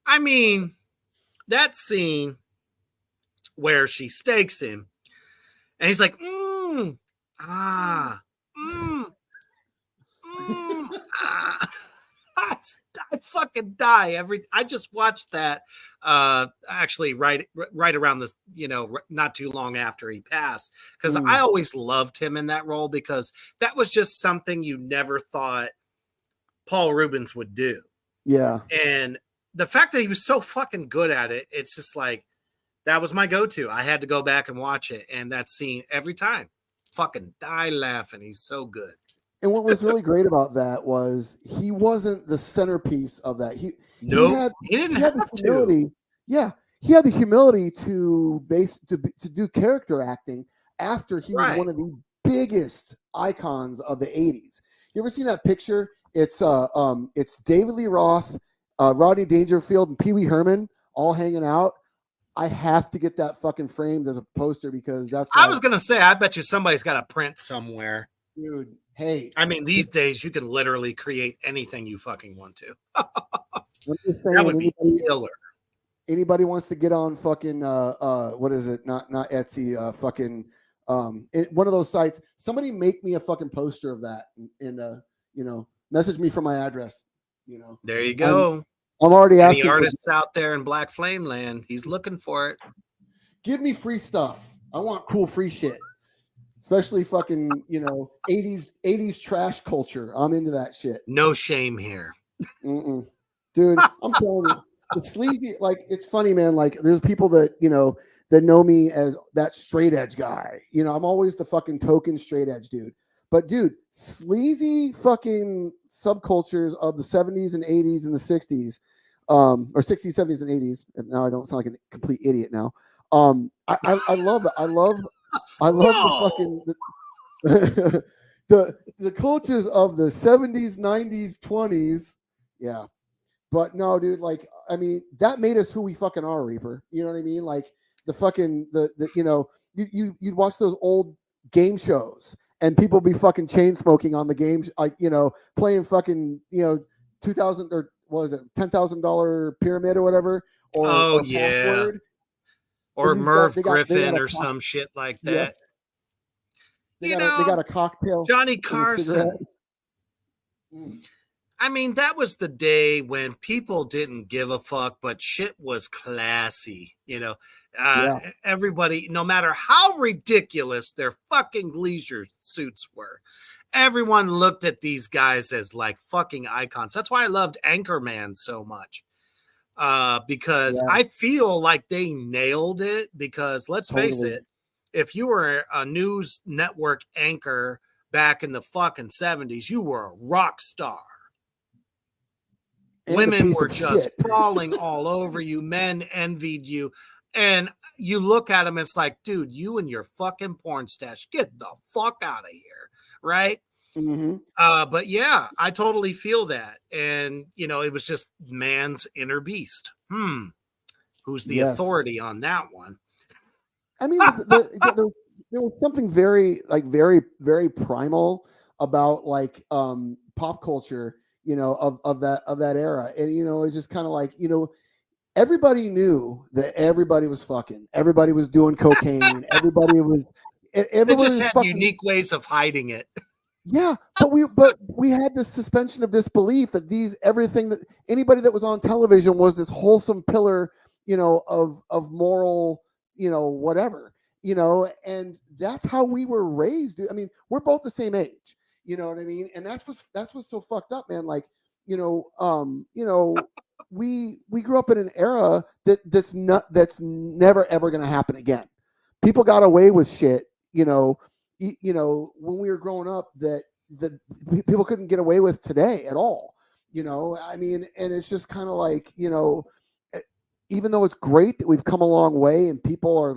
I mean, that scene where she stakes him and he's like, ah. I fucking die I just watched that actually right around this, not too long after he passed, because I always loved him in that role, because that was just something you never thought Paul Rubens would do. Yeah. And the fact that he was so fucking good at it, it's just like, that was my go-to. I had to go back and watch it, and that scene every time, fucking die laughing. He's so good. And what was really great about that was he wasn't the centerpiece of that. He didn't have the humility. Yeah, he had the humility to do character acting after he was one of the biggest icons of the '80s. You ever seen that picture? It's David Lee Roth, Rodney Dangerfield, and Pee Wee Herman all hanging out. I have to get that fucking framed as a poster, because that's. I was gonna say, I bet you somebody's got a print somewhere, dude. Hey, I mean, these days you can literally create anything you fucking want to. That would be killer. Anybody wants to get on fucking what is it? Not Etsy. Fucking one of those sites. Somebody make me a fucking poster of that, and message me for my address. There you go. I'm already asking. Any artists out there in Black Flame Land, he's looking for it. Give me free stuff. I want cool free shit. Especially fucking, 80s trash culture. I'm into that shit. No shame here. Dude, I'm telling you, it's sleazy. Like, it's funny, man. Like, there's people that, that know me as that straight edge guy. I'm always the fucking token straight edge dude. But, dude, sleazy fucking subcultures of the 70s and 80s and the 60s, or 60s, 70s, and 80s. And now I don't sound like a complete idiot now. I love it. I love the fucking the cultures of the 70s, 90s, 20s. Yeah. But no, dude, like, I mean, that made us who we fucking are, Reaper. You know what I mean? Like, the fucking you'd watch those old game shows and people be fucking chain smoking on the games, like, playing fucking, 2000 or what was it, $10,000 pyramid or whatever, or password. Or Merv Griffin or some shit like that. Yeah. They got a cocktail. Johnny Carson. I mean, that was the day when people didn't give a fuck, but shit was classy. Everybody, no matter how ridiculous their fucking leisure suits were, everyone looked at these guys as like fucking icons. That's why I loved Anchorman so much. Because I feel like they nailed it, because let's face it, if you were a news network anchor back in the fucking 70s, you were a rock star. And women were just falling all over you. Men envied you. And you look at them, it's like, dude, you and your fucking porn stash, get the fuck out of here. Right? Mm-hmm. But yeah, I totally feel that. And, it was just man's inner beast. Who's the authority on that one? I mean, there was something very, very primal about like pop culture, of that era. And, it's just kind of like, everybody knew that everybody was fucking, everybody was doing cocaine, everybody just had fucking unique ways of hiding it. Yeah, but we had this suspension of disbelief that everything that anybody that was on television was this wholesome pillar, of moral, whatever, and that's how we were raised. I mean, we're both the same age, you know what I mean? And that's what's so fucked up, man. Like, we grew up in an era that's never ever going to happen again. People got away with shit, when we were growing up that people couldn't get away with today at all, I mean, and it's just kind of like, even though it's great that we've come a long way and people are,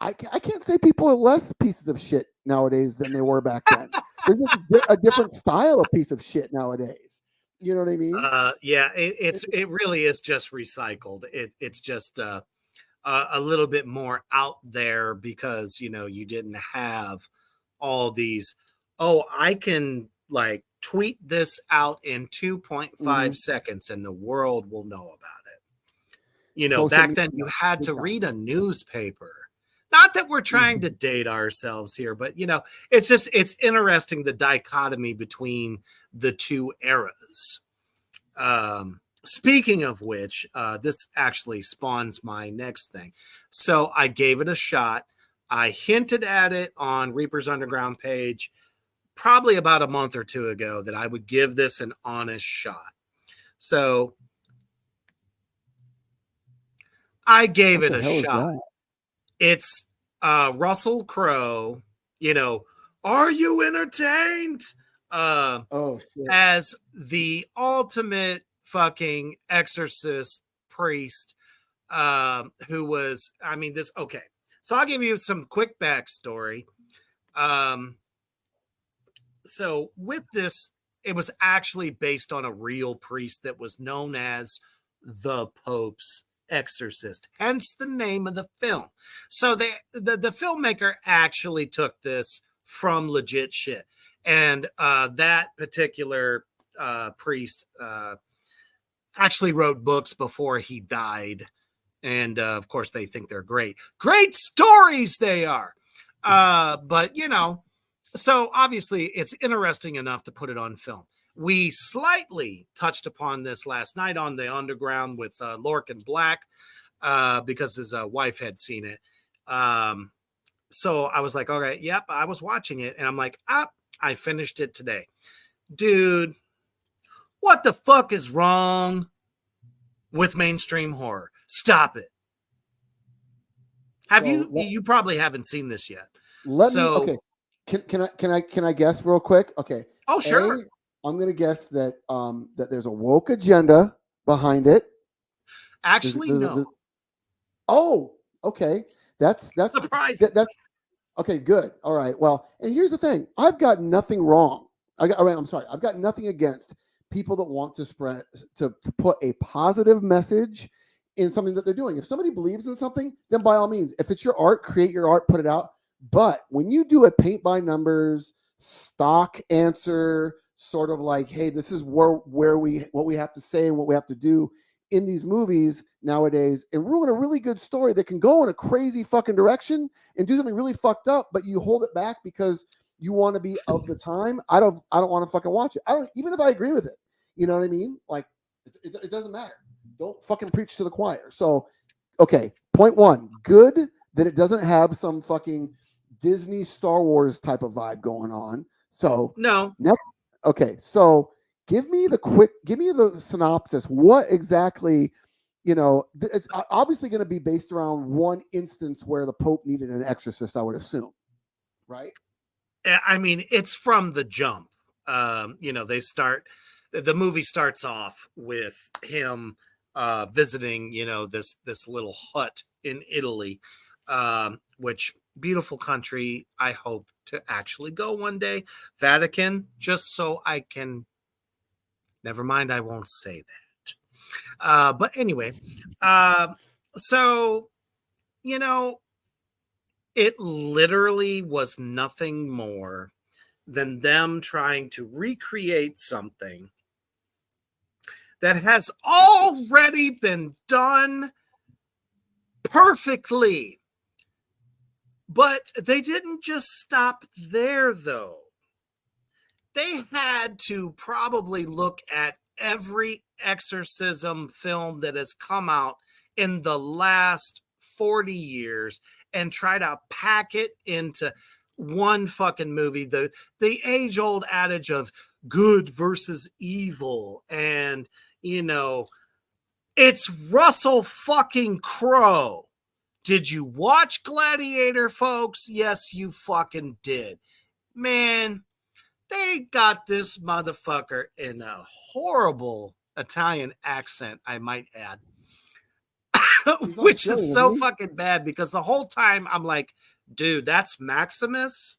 I can't say people are less pieces of shit nowadays than they were back then. There's just a different style of piece of shit nowadays. You know what I mean? Yeah, it really is just recycled. It's just a little bit more out there because, you know, you didn't have all these, oh, I can like tweet this out in 2.5 Mhm. seconds and the world will know about it. You know, Social back media, then you had big to time. read a newspaper. Not that we're trying Mhm. to date ourselves here, but you know, it's interesting the dichotomy between the two eras. Speaking of which, this actually spawns my next thing. So I gave it a shot. I hinted at it on Reaper's Underground page probably about a month or two ago that I would give this an honest shot. So I gave What it the a hell is shot. that? It's Russell Crowe, you know, are you entertained? Oh shit. As the ultimate fucking exorcist priest, who was, I mean, this, okay. So I'll give you some quick backstory. Um, so with this, it was actually based on a real priest that was known as the Pope's exorcist, hence the name of the film. So the filmmaker actually took this from legit shit. And that particular priest actually wrote books before he died. And of course, they think they're great. Great stories they are. But, you know, so obviously it's interesting enough to put it on film. We slightly touched upon this last night on the Underground with Lorcan Black because his wife had seen it. So I was like, okay, yep, I was watching it. And I'm like, I finished it today. Dude, what the fuck is wrong with mainstream horror? Stop it. Have So you probably haven't seen this yet. let me. So, Okay. Can I guess real quick? Okay. oh, A, sure. I'm gonna guess that that there's a woke agenda behind it. Actually, no. Oh, okay. That's Surprisingly. that's okay. Good. All right. Well, and here's the thing. I've got nothing wrong. All right. I'm sorry. I've got nothing against people that want to spread to put a positive message in something that they're doing. If somebody believes in something, then by all means, if it's your art, create your art, put it out. But when you do a paint by numbers, stock answer, sort of like, hey, this is where we what we have to say and what we have to do in these movies nowadays, and ruin a really good story that can go in a crazy fucking direction and do something really fucked up, but you hold it back because you want to be of the time. I don't want to fucking watch it. I don't, even if I agree with it. You know what I mean? Like it doesn't matter. Don't fucking preach to the choir. So, okay, point one, good that it doesn't have some fucking Disney Star Wars type of vibe going on. So No. next, okay, so give me the synopsis. What exactly, it's obviously going to be based around one instance where the Pope needed an exorcist, I would assume, right? I mean, it's from the jump. You know, the movie starts off with him visiting, you know, this little hut in Italy, which beautiful country. I hope to actually go one day. Vatican, just so I can. Never mind, I won't say that. But anyway, uh, so you know, it literally was nothing more than them trying to recreate something that has already been done perfectly. But they didn't just stop there, though. They had to probably look at every exorcism film that has come out in the last 40 years and try to pack it into one fucking movie. The age old adage of good versus evil. And, you know, it's Russell fucking Crowe. Did you watch Gladiator, folks? Yes, you fucking did. Man, they got this motherfucker in a horrible Italian accent, I might add, He's which is Australian, isn't so he? fucking bad because the whole time I'm like, dude, that's Maximus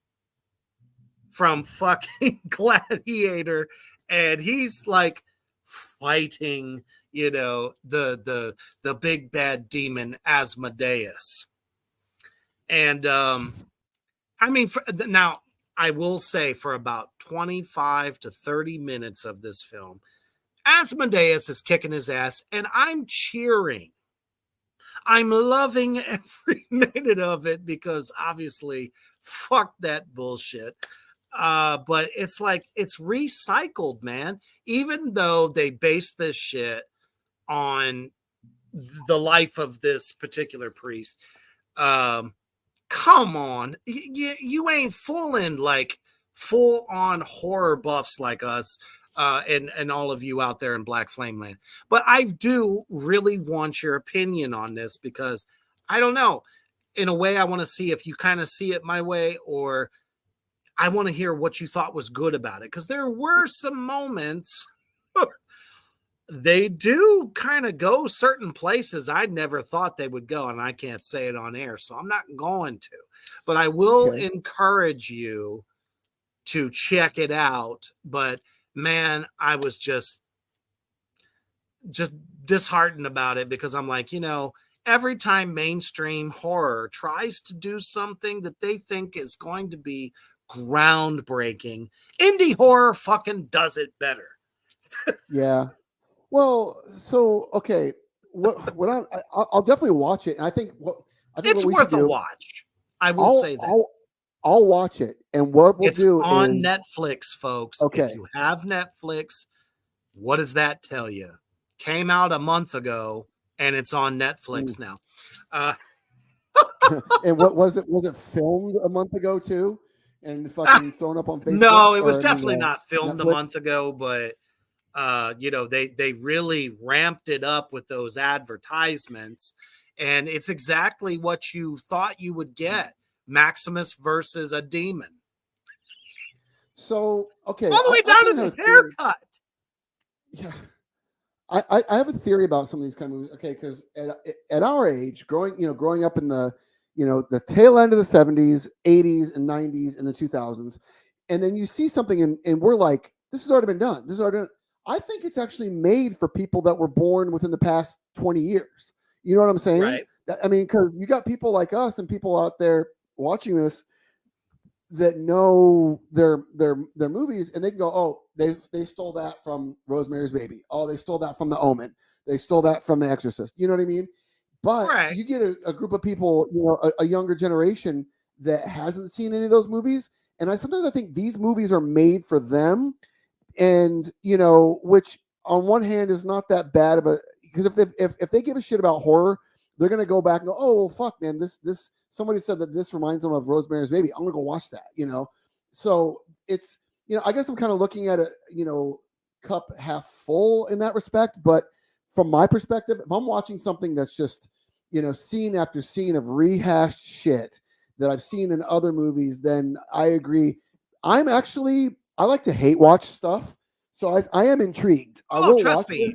from fucking Gladiator. And he's like fighting, the big bad demon Asmodeus. And I mean, now I will say for about 25 to 30 minutes of this film, Asmodeus is kicking his ass, and I'm cheering. I'm loving every minute of it because obviously, fuck that bullshit. But it's like it's recycled, man. Even though they based this shit on the life of this particular priest, um, come on, you ain't fooling like full on horror buffs like us. And all of you out there in Black Flame Land. But I do really want your opinion on this because I don't know. In a way, I want to see if you kind of see it my way, or I want to hear what you thought was good about it. Because there were some moments they do kind of go certain places I never thought they would go, and I can't say it on air, so I'm not going to. But I will encourage you to check it out. But man, I was just disheartened about it because I'm like, every time mainstream horror tries to do something that they think is going to be groundbreaking, indie horror fucking does it better. Yeah. Well, so okay, I'll definitely watch it. And I think what It's we should worth a do, watch. I will say that. I'll watch it, and what we'll It's do on is Netflix, folks. okay. If you have Netflix, what does that tell you? Came out a month ago, and it's on Netflix now. And what was it? Was it filmed a month ago too, and fucking thrown up on Facebook? No, it was definitely not filmed Netflix? a month ago, but they really ramped it up with those advertisements, and it's exactly what you thought you would get: Maximus versus a demon. So okay, all the way down to the haircut. Yeah. I have a theory about some of these kind of movies. Okay, because at our age, growing up in the tail end of the 70s, 80s, and 90s, and the 2000s, and then you see something and we're like, this has already been done. This is already done. I think it's actually made for people that were born within the past 20 years. You know what I'm saying? Right. I mean, because you got people like us and people out there watching this that know their movies, and they can go, oh, they stole that from Rosemary's Baby. Oh, they stole that from The Omen. They stole that from The Exorcist. You know what I mean? But you get a group of people, a younger generation that hasn't seen any of those movies, and I think these movies are made for them, and which on one hand is not that bad of a, because if they give a shit about horror, they're gonna go back and go, oh well, fuck, man, this somebody said that this reminds them of Rosemary's Baby. I'm gonna go watch that, So it's, I guess I'm kind of looking at it, cup half full in that respect. But from my perspective, if I'm watching something that's just, scene after scene of rehashed shit that I've seen in other movies, then I agree. I like to hate watch stuff, so I am intrigued. I will trust watch me.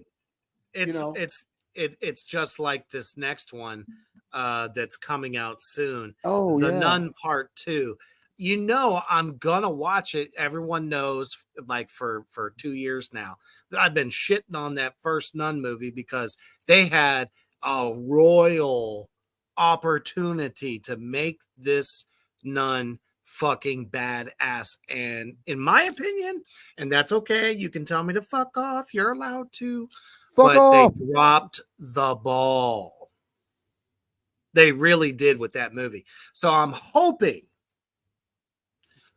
it. It's just like this next one that's coming out soon. Oh, The yeah. Nun Part 2. I'm gonna watch it. Everyone knows, like for 2 years now, that I've been shitting on that first Nun movie because they had a royal opportunity to make this Nun fucking badass. And in my opinion, and that's okay, you can tell me to fuck off, you're allowed to, Fuck off. They dropped the ball. They really did with that movie. So I'm hoping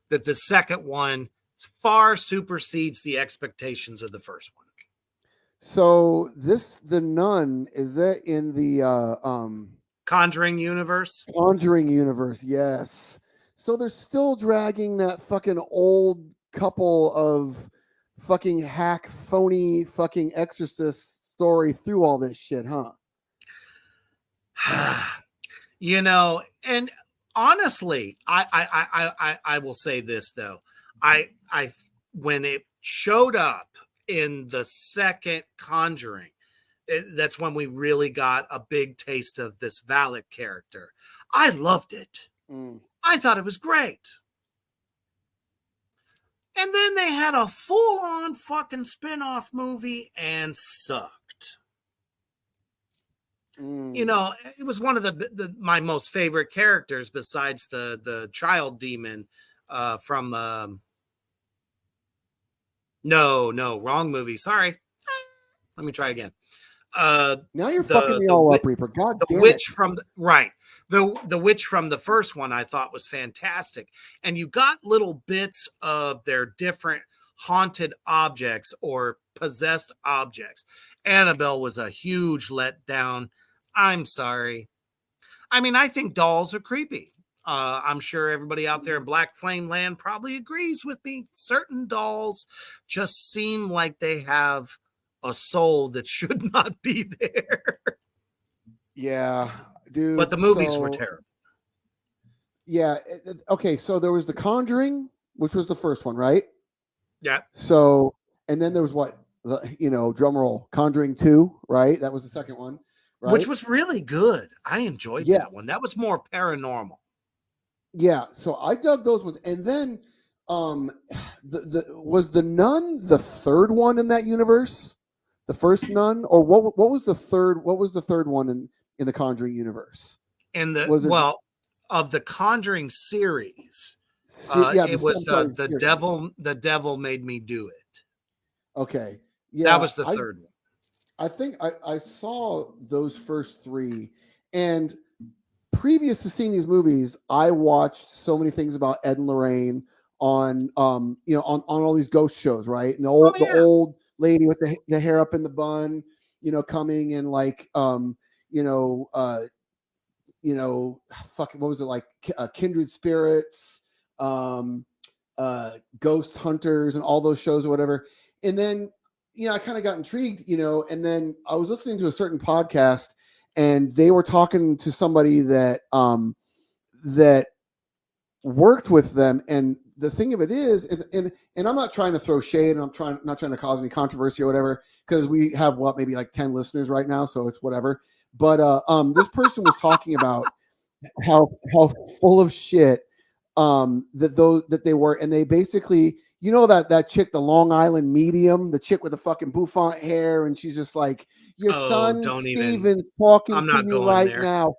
that the second one far supersedes the expectations of the first one. So The Nun, is that in the Conjuring universe? Conjuring universe, yes. So they're still dragging that fucking old couple of fucking hack, phony fucking exorcist story through all this shit, huh? And honestly, I will say this though. I when it showed up in the second Conjuring, that's when we really got a big taste of this Valak character. I loved it. I thought it was great. And then they had a full-on fucking spin-off movie and sucked. You know, it was one of my most favorite characters besides the child demon from no, wrong movie. Sorry. Let me try again. Now you're fucking The me the all witch, up, Reaper. God the damn it. witch from the witch from the first one I thought was fantastic, and you got little bits of their different haunted objects or possessed objects. Annabelle was a huge letdown. I'm sorry. I mean, I think dolls are creepy. I'm sure everybody out there in Black Flame Land probably agrees with me. Certain dolls just seem like they have a soul that should not be there. Yeah, dude. But the movies were terrible. Yeah. Okay. So there was The Conjuring, which was the first one, right? Yeah. So, and then there was what, drum roll, Conjuring 2, right? That was the second one, right? Which was really good. I enjoyed that one. That was more paranormal. Yeah. So I dug those ones. And then was the Nun the third one in that universe? The first Nun? Or what was the third one in the Conjuring universe? And of the Conjuring series, it was the devil made me do it. Okay. Yeah. That was the third one. I think I saw those first three, and previous to seeing these movies, I watched so many things about Ed and Lorraine on on all these ghost shows, right? And the old lady with the hair up in the bun, coming and like fucking, what was it, like Kindred Spirits, Ghost Hunters, and all those shows or whatever. And then I kind of got intrigued, and then I was listening to a certain podcast, and they were talking to somebody that that worked with them. And the thing of it is and I'm not trying to throw shade, and I'm not trying to cause any controversy or whatever, because we have maybe like 10 listeners right now, so it's whatever. But this person was talking about how full of shit that they were, and they basically, that chick, the Long Island medium, the chick with the fucking bouffant hair, and she's just like, your son Steven's talking to you right now.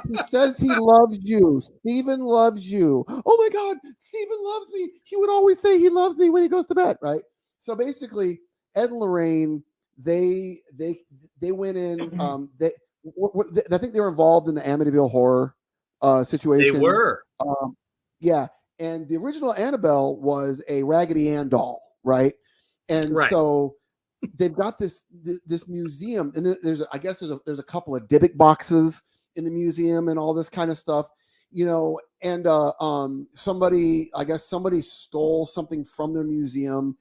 He says he loves you. Steven loves you. Oh my God, Steven loves me. He would always say he loves me when he goes to bed, right? So basically, Ed and Lorraine, they went in. I think they were involved in the Amityville horror situation. They were. Yeah. And the original Annabelle was a Raggedy Ann doll, right? And so they've got this museum, and there's a couple of Dybbuk boxes in the museum and all this kind of stuff, and somebody stole something from their museum,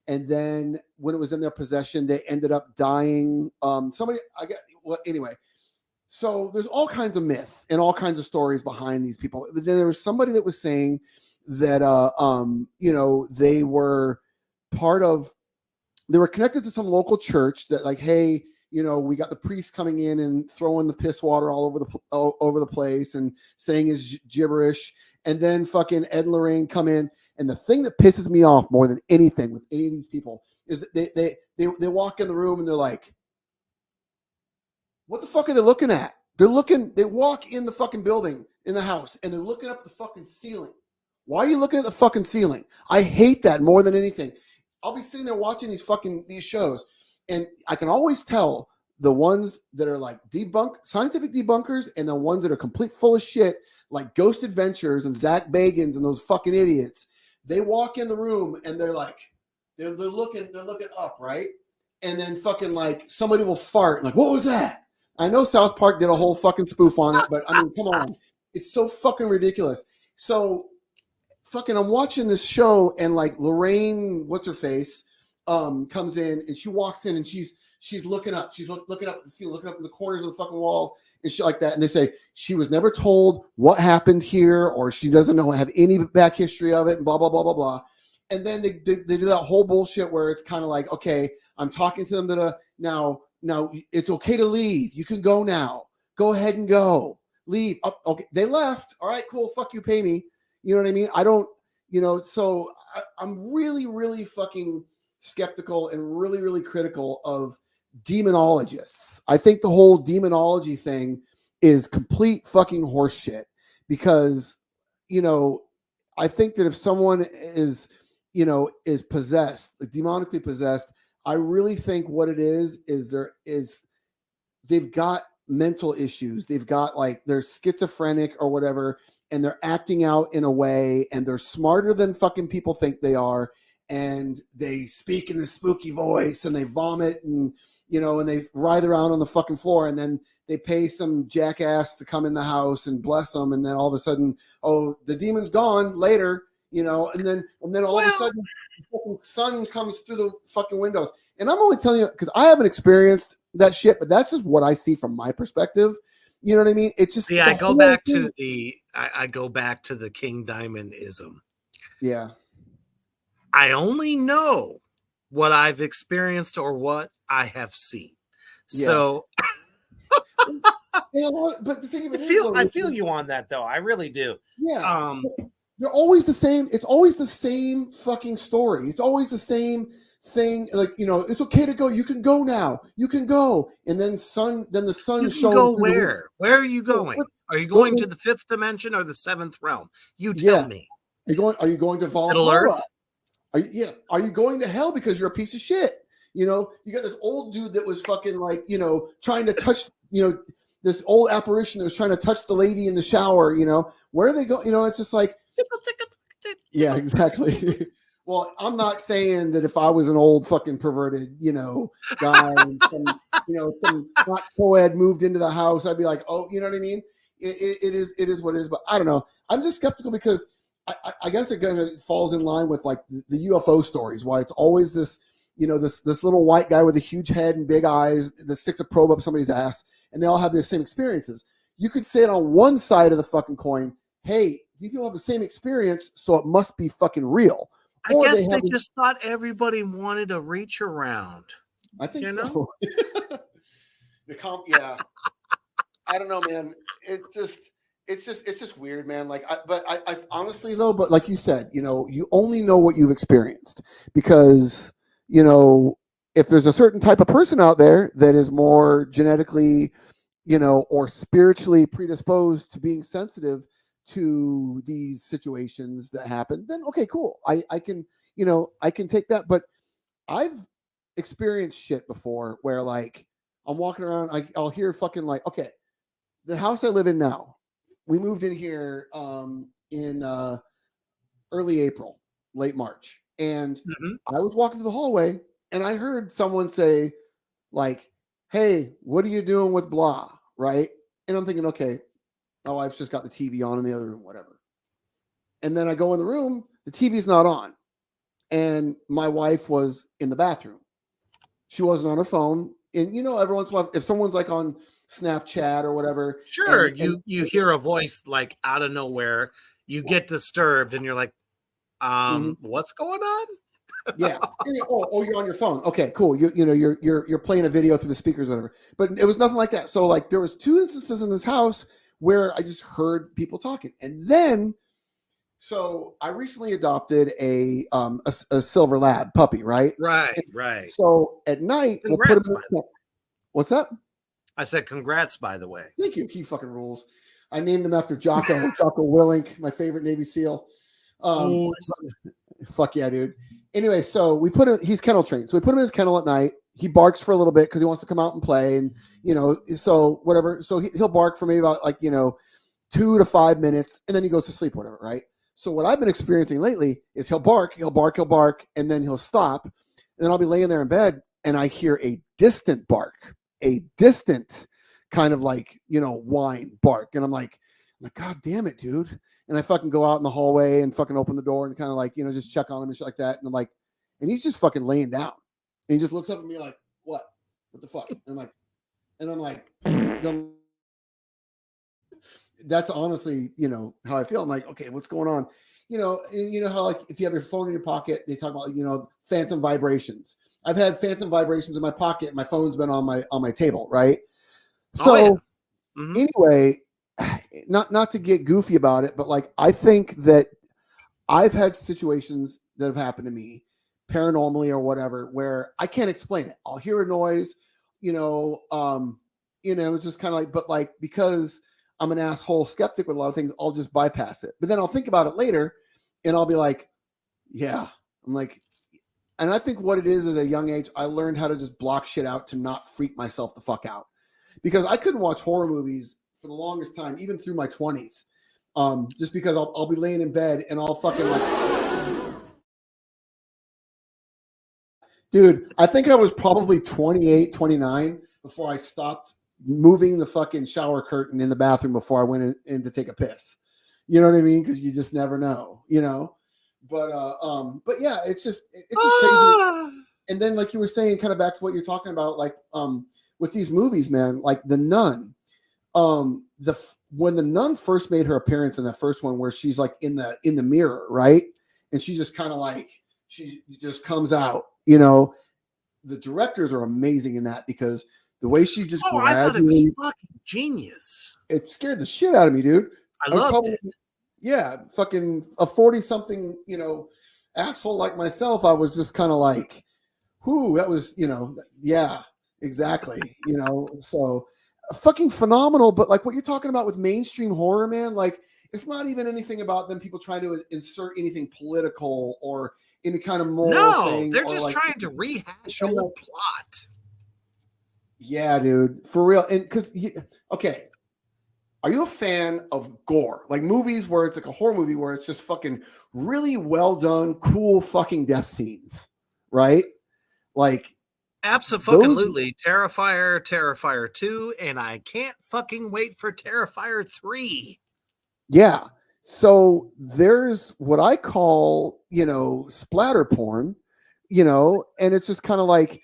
and then when it was in their possession, they ended up dying. Anyway. So there's all kinds of myth and all kinds of stories behind these people. But then there was somebody that was saying that they were connected to some local church that, like, hey, we got the priest coming in and throwing the piss water all over the place and saying his gibberish, and then fucking Ed and Lorraine come in. And the thing that pisses me off more than anything with any of these people is that they walk in the room and they're like, what the fuck are they looking at? They walk in the fucking building, in the house, and they're looking up the fucking ceiling. Why are you looking at the fucking ceiling? I hate that more than anything. I'll be sitting there watching these shows, and I can always tell the ones that are like scientific debunkers, and the ones that are complete full of shit, like Ghost Adventures and Zach Bagans and those fucking idiots. They walk in the room and they're like, they're looking up, right? And then fucking like somebody will fart, like, what was that? I know South Park did a whole fucking spoof on it, but I mean, come on. It's so fucking ridiculous. So fucking I'm watching this show, and like Lorraine, what's her face, comes in, and she walks in, and she's looking up. She's looking up at the ceiling, looking up in the corners of the fucking wall and shit like that. And they say she was never told what happened here, or she doesn't have any back history of it, and blah, blah, blah, blah, blah. And then they do that whole bullshit where it's kind of like, okay, I'm talking to them now it's okay to leave. You can go now. Go ahead and go. Leave. Oh, okay. They left. All right, cool. Fuck you. Pay me. You know what I mean? I don't, so I'm really, really fucking skeptical and really, really critical of demonologists. I think the whole demonology thing is complete fucking horseshit because, you know, I think that if someone is, you know, is possessed, like demonically possessed, I really think what it is they've got mental issues. They've got like they're schizophrenic or whatever, and they're acting out in a way, and they're smarter than fucking people think they are. And they speak in a spooky voice, and they vomit, and you know, and they writhe around on the fucking floor, and then they pay some jackass to come in the house and bless them, and then all of a sudden, oh, the demon's gone later, you know, and then all of a sudden, the fucking sun comes through the fucking windows. And I'm only telling you because I haven't experienced that shit, but that's just what I see from my perspective. You know what I mean? It's just I go back to the King Diamond-ism. Yeah. I only know what I've experienced or what I have seen. Yeah. So you know, but the thing of it I feel you on that though. I really do. Yeah. They're always the same. It's always the same fucking story. It's always the same thing. Like, you know, it's okay to go. You can go now. You can go. And then the sun you shows. Can go where? Where are you going? Are you going to the 5th dimension or the 7th realm? You tell me. Are you going to Valhalla? Are you going to hell because you're a piece of shit? You know, you got this old dude that was fucking like, you know, trying to touch, you know, this old apparition that was trying to touch the lady in the shower, you know, where are they going? You know, it's just like, yeah, exactly. Well, I'm not saying that if I was an old fucking perverted, you know, guy, and some hot co-ed moved into the house, I'd be like, oh, you know what I mean? It is what it is. But I don't know. I'm just skeptical because I guess it kind of falls in line with like the UFO stories, why it's always this, you know, this little white guy with a huge head and big eyes that sticks a probe up somebody's ass, and they all have the same experiences. You could say it on one side of the fucking coin, hey, these people have the same experience, so it must be fucking real. I guess they just thought everybody wanted to reach around. I think so. Yeah. I don't know, man. It's just weird, man. Like, I honestly though, but like you said, you know, you only know what you've experienced because, you know, if there's a certain type of person out there that is more genetically, you know, or spiritually predisposed to being sensitive to these situations that happen, then okay, cool. I can, you know, I can take that. But I've experienced shit before where like I'm walking around, I'll hear fucking like, okay, the house I live in now, we moved in here in early April, late March. And I was walking through the hallway and I heard someone say like, hey, what are you doing with blah? Right. And I'm thinking, okay, my wife's just got the TV on in the other room, whatever. And then I go in the room, the TV's not on. And my wife was in the bathroom. She wasn't on her phone. And, you know, every once in a while, if someone's like on Snapchat or whatever. Sure, you hear a voice like out of nowhere. You get disturbed and you're like, what's going on? Yeah. Oh, you're on your phone. Okay, cool. You're playing a video through the speakers, or whatever. But it was nothing like that. So like there was 2 instances in this house where I just heard people talking. And then so I recently adopted a silver lab puppy, right? Right. So at night, we'll put him in. What's that? I said congrats, by the way. Thank you. He fucking rules. I named him after Jocko Willink, my favorite Navy SEAL. Fuck yeah, dude. Anyway, so we put him, he's kennel trained. So we put him in his kennel at night. He barks for a little bit because he wants to come out and play. And, you know, so whatever. So he'll bark for maybe about like, you know, 2 to 5 minutes. And then he goes to sleep, whatever, right? So what I've been experiencing lately is he'll bark, and then he'll stop. And then I'll be laying there in bed and I hear a distant bark, a distant kind of like, you know, whine bark. And I'm like, God damn it, dude. And I fucking go out in the hallway and fucking open the door and kind of like, you know, just check on him and shit like that. And I'm like, and he's just fucking laying down. And he just looks up at me like, what the fuck? And I'm like, that's honestly, you know, how I feel. I'm like, okay, what's going on? You know how like if you have your phone in your pocket, they talk about, you know, phantom vibrations. I've had phantom vibrations in my pocket. My phone's been on my table, right? So anyway, not to get goofy about it, but like I think that I've had situations that have happened to me paranormally or whatever where I can't explain it. I'll hear a noise, it's just kind of like, but like, because I'm an asshole skeptic with a lot of things, I'll just bypass it. But then I'll think about it later and I'll be like, yeah, I'm like, and I think what it is at a young age, I learned how to just block shit out to not freak myself the fuck out, because I couldn't watch horror movies for the longest time, even through my 20s. Just because I'll be laying in bed and I'll fucking like, dude, I think I was probably 28, 29 before I stopped moving the fucking shower curtain in the bathroom before I went in to take a piss. You know what I mean? Because you just never know, But yeah, it's just crazy. And then, like you were saying, kind of back to what you're talking about, like with these movies, man, like The Nun. When The Nun first made her appearance in the first one, where she's like in the mirror, right, and she just kind of like she just comes out. The directors are amazing in that, because the way she just I thought it was fucking genius. It scared the shit out of me, dude. I loved it. Yeah, fucking a 40-something, asshole like myself, I was just kind of like, whoo, that was, yeah, exactly. So fucking phenomenal. But like what you're talking about with mainstream horror, man, like it's not even anything about them people trying to insert anything political or any kind of moral thing. They're just trying to rehash old plot. Yeah, dude, for real. And because, okay, are you a fan of gore? Like movies where it's like a horror movie where it's just fucking really well done, cool fucking death scenes, right? Like, absolutely. Terrifier, Terrifier 2, and I can't fucking wait for Terrifier 3. Yeah. So there's what I call, splatter porn, and it's just kind of like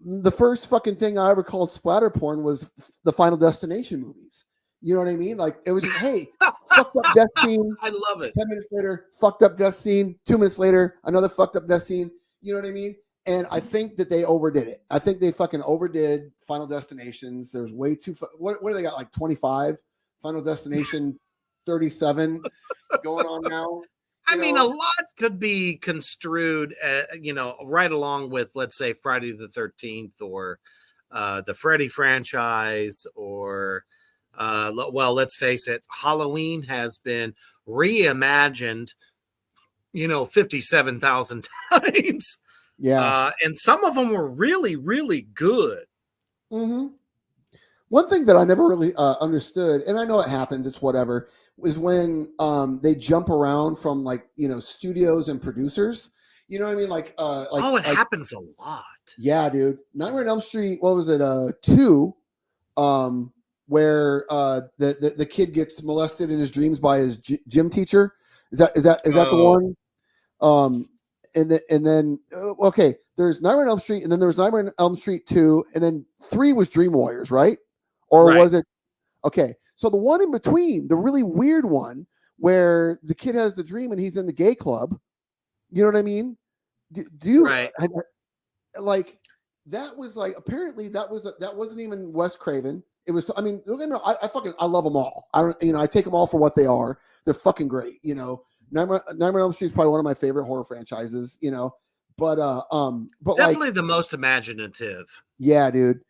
the first fucking thing I ever called splatter porn was the Final Destination movies. You know what I mean? Like it was just, hey, fucked up death scene. I love it. 10 minutes later, fucked up death scene. 2 minutes later, another fucked up death scene. You know what I mean? And I think that they overdid it. I think they fucking overdid Final Destinations. There's way too, what do they got? Like 25? Final Destination 37 going on now. I mean, a lot could be construed, right along with, let's say, Friday the 13th or the Freddy franchise, or, well, let's face it, Halloween has been reimagined, 57,000 times. Yeah. And some of them were really, really good. Mm-hmm. One thing that I never really understood, and I know it happens, it's whatever, is when they jump around from like, studios and producers. You know what I mean? Like, it happens a lot. Yeah, dude. Nightmare on Elm Street, what was it? 2, where the kid gets molested in his dreams by his gym teacher. Is that the one? And then okay, there's Nightmare on Elm Street, and then there was Nightmare on Elm Street 2, and then 3 was Dream Warriors, right? Or was it? Okay, so the one in between, the really weird one, where the kid has the dream and he's in the gay club. You know what I mean? Do you like that? Was like, apparently that wasn't even Wes Craven. It was. I mean, I love them all. I take them all for what they are. They're fucking great. Nightmare on Elm Street is probably one of my favorite horror franchises. But definitely the most imaginative. Yeah, dude.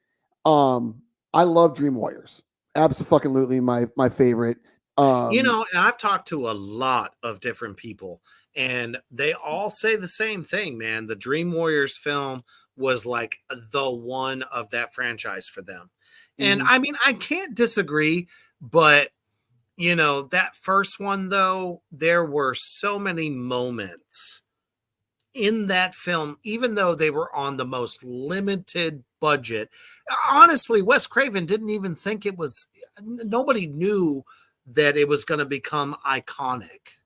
I love Dream Warriors. Absolutely my favorite. And I've talked to a lot of different people, and they all say the same thing, man. The Dream Warriors film was like the one of that franchise for them. And I mean, I can't disagree, but that first one, though, there were so many moments in that film, even though they were on the most limited budget. Honestly, Wes Craven didn't even think nobody knew that it was going to become iconic.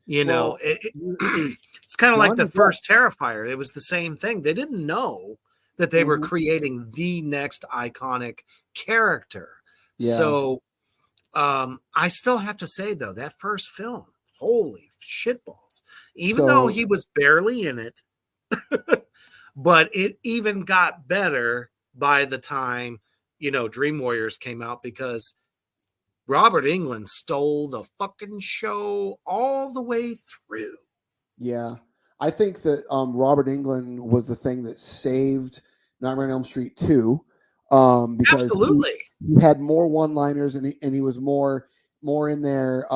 It's kind of like the first Terrifier. It was the same thing. They didn't know that they were creating the next iconic character. Yeah. So I still have to say, though, that first film, holy shitballs, even though he was barely in it, but it even got better by the time, Dream Warriors came out, because Robert Englund stole the fucking show all the way through. Yeah. I think that Robert Englund was the thing that saved Nightmare on Elm Street 2, because Absolutely. he had more one-liners and he was more in there.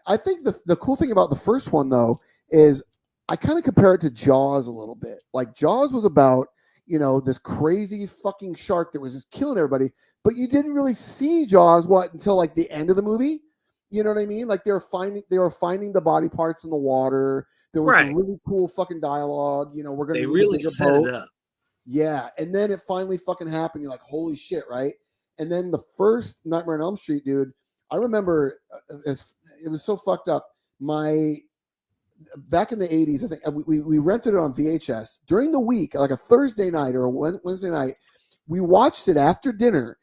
I think the cool thing about the first one though is I kind of compare it to Jaws a little bit. Like Jaws was about this crazy fucking shark that was just killing everybody, but you didn't really see Jaws until like the end of the movie. You know what I mean? Like they were finding the body parts in the water. There was some really cool fucking dialogue. We're gonna they need really a bigger set boat. it up. Yeah, and then it finally fucking happened. You're like, holy shit, right? And then the first Nightmare on Elm Street, dude. I remember it was so fucked up. Back in the 80s, I think we rented it on VHS during the week, like a Thursday night or a Wednesday night. We watched it after dinner,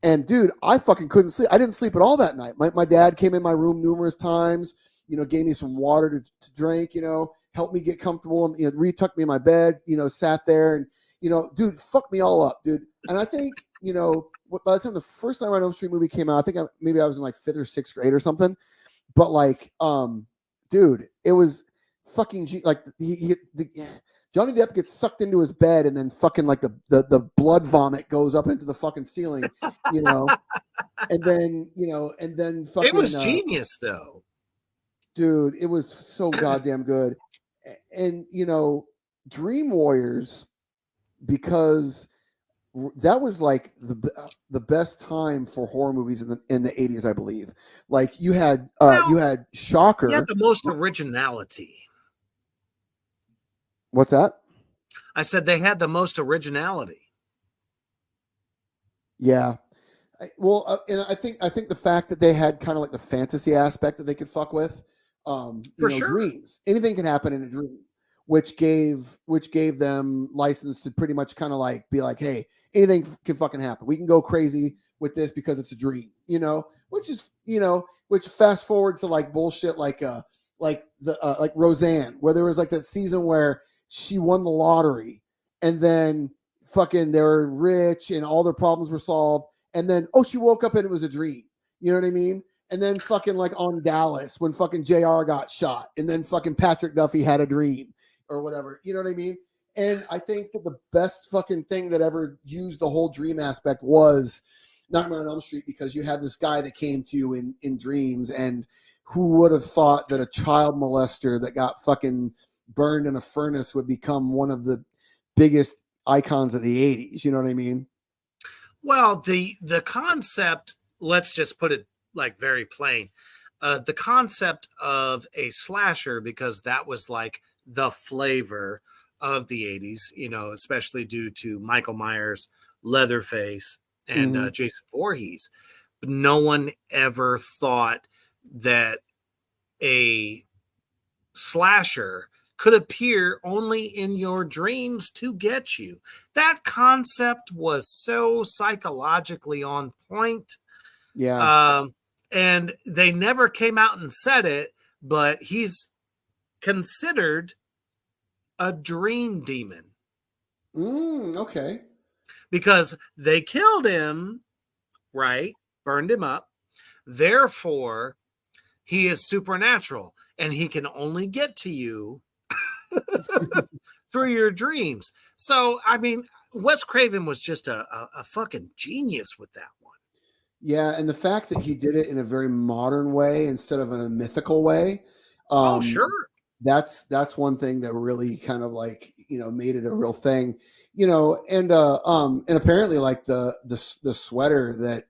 and dude, I fucking couldn't sleep. I didn't sleep at all that night. My dad came in my room numerous times, gave me some water to drink, helped me get comfortable, and retucked me in my bed, sat there and dude, fuck me all up, dude. And I think, by the time the first Nightmare on Elm Street movie came out, I think maybe I was in like 5th or 6th grade or something. But like, dude, it was fucking like Johnny Depp gets sucked into his bed and then fucking like the blood vomit goes up into the fucking ceiling, and then fucking. It was genius though, dude. It was so goddamn good, and Dream Warriors. Because that was like the best time for horror movies in the 80s, I believe. Like you had Shocker. You had the most originality. What's that? I said they had the most originality. Yeah. And I think the fact that they had kind of like the fantasy aspect that they could fuck with, For sure. dreams. Anything can happen in a dream. Which gave them license to pretty much kind of like be like, hey, anything can fucking happen. We can go crazy with this because it's a dream, which fast forward to like bullshit like Roseanne, where there was like that season where she won the lottery and then fucking they were rich and all their problems were solved. And then, she woke up and it was a dream. You know what I mean? And then fucking like on Dallas when fucking JR got shot and then fucking Patrick Duffy had a dream. Or whatever, you know what I mean? And I think that the best fucking thing that ever used the whole dream aspect was Nightmare on Elm Street, because you had this guy that came to you in dreams, and who would have thought that a child molester that got fucking burned in a furnace would become one of the biggest icons of the 80s, you know what I mean? Well, the concept, let's just put it like very plain. The concept of a slasher, because that was like the flavor of the 80s, especially due to Michael Myers, Leatherface, and Jason Voorhees. But no one ever thought that a slasher could appear only in your dreams to get you. That concept was so psychologically on point. Yeah. And they never came out and said it, but he's considered a dream demon. Okay. Because they killed him, right? Burned him up. Therefore, he is supernatural and he can only get to you through your dreams. So, I mean, Wes Craven was just a fucking genius with that one. Yeah, and the fact that he did it in a very modern way instead of in a mythical way. Sure. That's one thing that really kind of like, made it a real thing, and apparently like the sweater that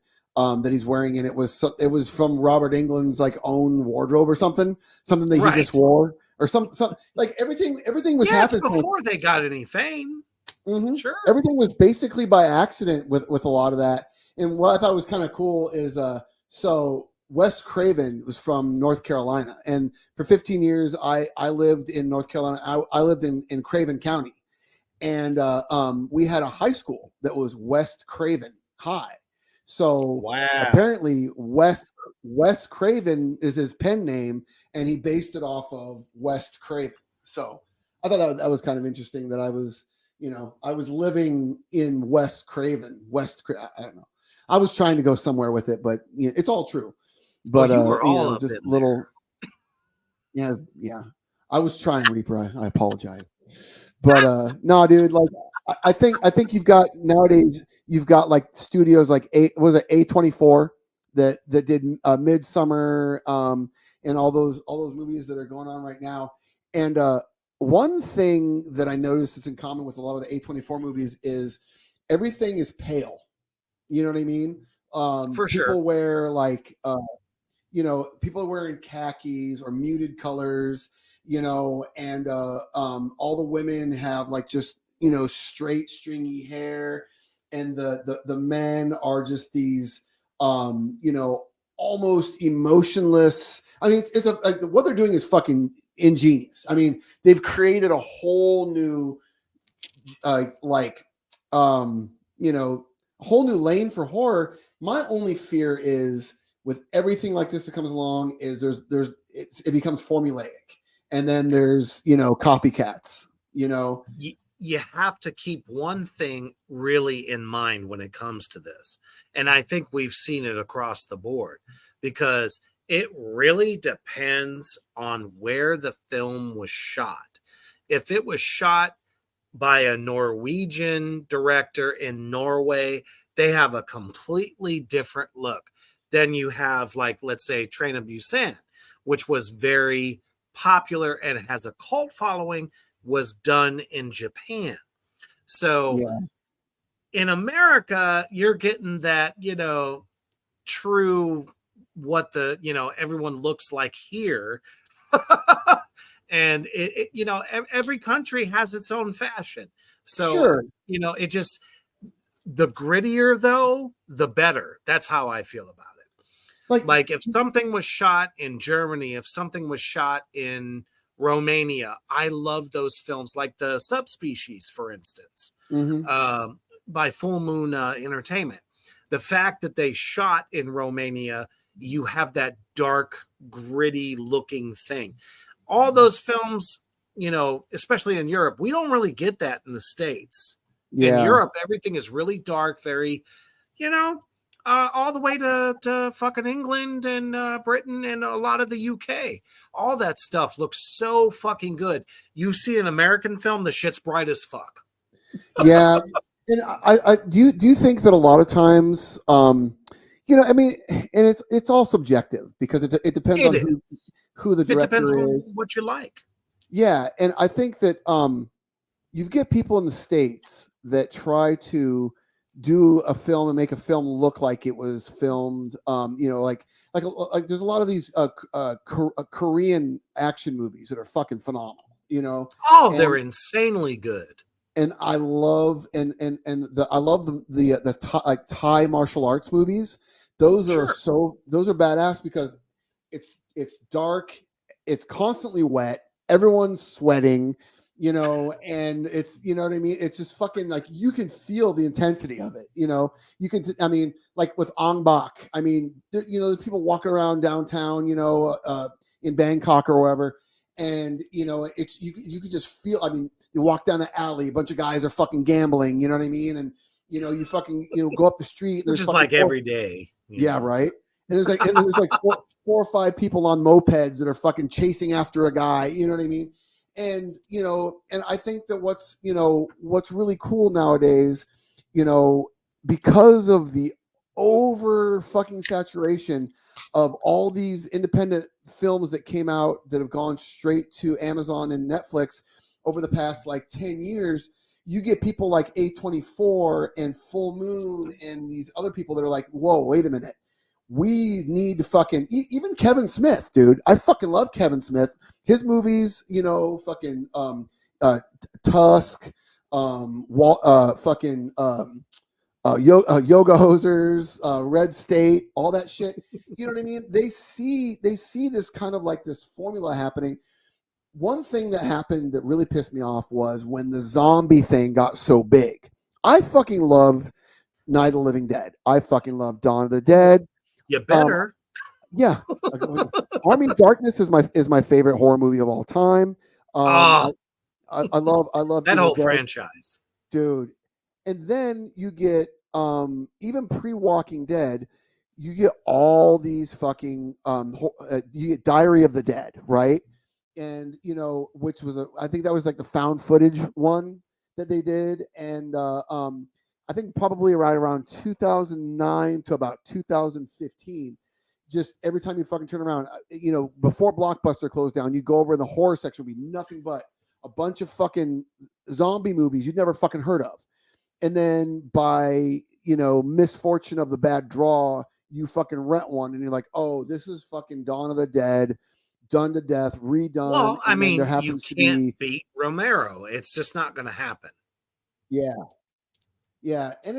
he's wearing, and it was from Robert Englund's like own wardrobe or something that he just wore, or some like everything was happening before they got any fame. Mm-hmm. Sure. Everything was basically by accident with a lot of that. And what I thought was kind of cool is so Wes Craven was from North Carolina, and for 15 years I lived in North Carolina. I lived in Craven County, and we had a high school that was West Craven High. So apparently Wes Craven is his pen name, and he based it off of West Craven. So I thought that was kind of interesting that I was living in West Craven. I don't know. I was trying to go somewhere with it, but it's all true. But you were all up just in little. There. Yeah. I was trying, Reaper. I apologize. But no, dude. Like I think you've got nowadays you've got like studios like A24 that did Midsummer and all those movies that are going on right now. And one thing that I noticed is in common with a lot of the A24 movies is everything is pale. You know what I mean? For sure. People wear like people are wearing khakis or muted colors, and all the women have like just straight stringy hair, and the men are just these almost emotionless. I mean, it's like what they're doing is fucking ingenious. I mean, they've created a whole new like a whole new lane for horror. My only fear is with everything like this that comes along is it becomes formulaic, and then there's copycats. You have to keep one thing really in mind when it comes to this. And I think we've seen it across the board because it really depends on where the film was shot. If it was shot by a Norwegian director in Norway, they have a completely different look than you have, like, let's say, Train of Busan, which was very popular and has a cult following, was done in Japan. So Yeah, in America, you're getting that, true what everyone looks like here. And every country has its own fashion. So, sure. it just, the grittier though, the better. That's how I feel about it. Like, Like if something was shot in Germany, if something was shot in Romania, I love those films, like the Subspecies, for instance, mhm. by Full Moon Entertainment. The fact that they shot in Romania, you have that dark, gritty looking thing. All those films, especially in Europe, we don't really get that in the States. In Yeah, Europe, everything is really dark, very, all the way to fucking England and Britain and a lot of the UK. All that stuff looks so fucking good. You see an American film, the shit's bright as fuck. yeah. And I do you think that a lot of times, I mean, and it's all subjective because it depends It on is. who the It depends director on is. what you like. Yeah, and I think that you get people in the States that try to do a film and make a film look like it was filmed, like there's a lot of these Korean action movies that are fucking phenomenal, Oh, they're and insanely good. I love I love the like Thai martial arts movies. Sure. Those are badass because it's dark, it's constantly wet, everyone's sweating, and it's what I mean. It's just fucking like you can feel the intensity of it. You can. I mean, like with Ong Bak. I mean, there's people walking around downtown, in Bangkok or wherever, and it's you can just feel. I mean, you walk down the alley, a bunch of guys are fucking gambling. You know what I mean? And you fucking go up the street. And Which there's is fucking like every day. yeah, right. And there's like four or five people on mopeds that are fucking chasing after a guy. You know what I mean? And and I think that what's really cool nowadays, because of the over fucking saturation of all these independent films that came out that have gone straight to Amazon and Netflix over the past like 10 years, you get people like A24 and Full Moon and these other people that are like, whoa, wait a minute. We need to fucking even Kevin Smith, dude. I fucking love Kevin Smith. His movies, fucking Tusk, fucking Yoga Hosers, Red State, all that shit. You know what I mean? They see this kind of like this formula happening. One thing that happened that really pissed me off was when the zombie thing got so big. I fucking loved Night of the Living Dead. I fucking love Dawn of the Dead. You Um, better. yeah, Army of Darkness is my favorite horror movie of all time. Oh, I love that Evil whole Dead, franchise. dude. And then you get even pre Walking Dead, you get all these fucking you get Diary of the Dead, right? And which was I think that was like the found footage one that they did, and I think probably right around 2009 to about 2015. Just every time you fucking turn around, before Blockbuster closed down, you go over in the horror section, would be nothing but a bunch of fucking zombie movies you'd never fucking heard of. And then by, misfortune of the bad draw, you fucking rent one and you're like, oh, this is fucking Dawn of the Dead, done to death, redone. Well, I And then there mean, you happens to can't be, beat Romero. It's just not going to happen. yeah. Yeah. And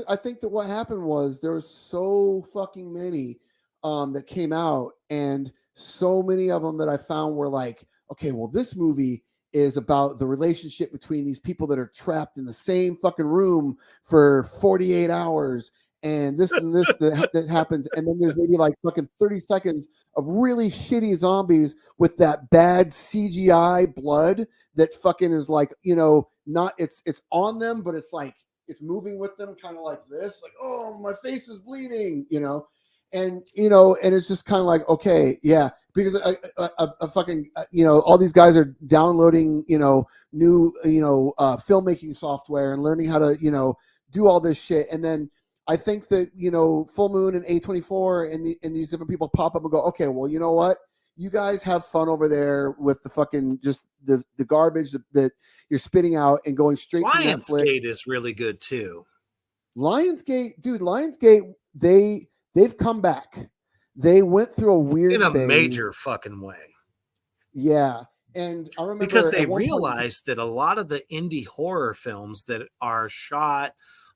I think that what happened was there was so fucking many that came out, and so many of them that I found were like, okay, well, this movie is about the relationship between these people that are trapped in the same fucking room for 48 hours, and this and this that happens. And then there's maybe like fucking 30 seconds of really shitty zombies with that bad CGI blood that fucking is like, not, it's on them, but it's like, it's moving with them kind of like this, like, oh, my face is bleeding, and it's just kind of like, okay, yeah, because I fucking all these guys are downloading new filmmaking software and learning how to do all this shit. And then I think that Full Moon and A24 and these different people pop up and go, okay, well, you know what, you guys have fun over there with the fucking just the garbage that you're spitting out and going straight to Netflix. Lionsgate is really good too. Lionsgate, dude, they've come back. They went through a weird in a phase. major fucking way. Yeah. And I remember because they realized that a lot of the indie horror films that are shot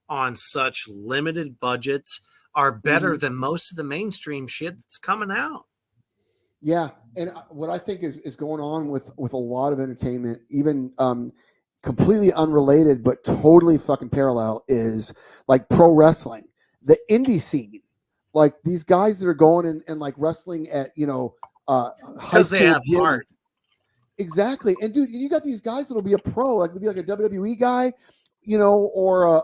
on such limited budgets are better than most of the mainstream shit that's coming out. Yeah. And what I think is going on with a lot of entertainment, even completely unrelated, but totally fucking parallel, is like pro wrestling, the indie scene. Like these guys that are going and like wrestling at, because they have heart. Exactly. And dude, you got these guys that'll be a pro, like they'll be like a WWE guy, or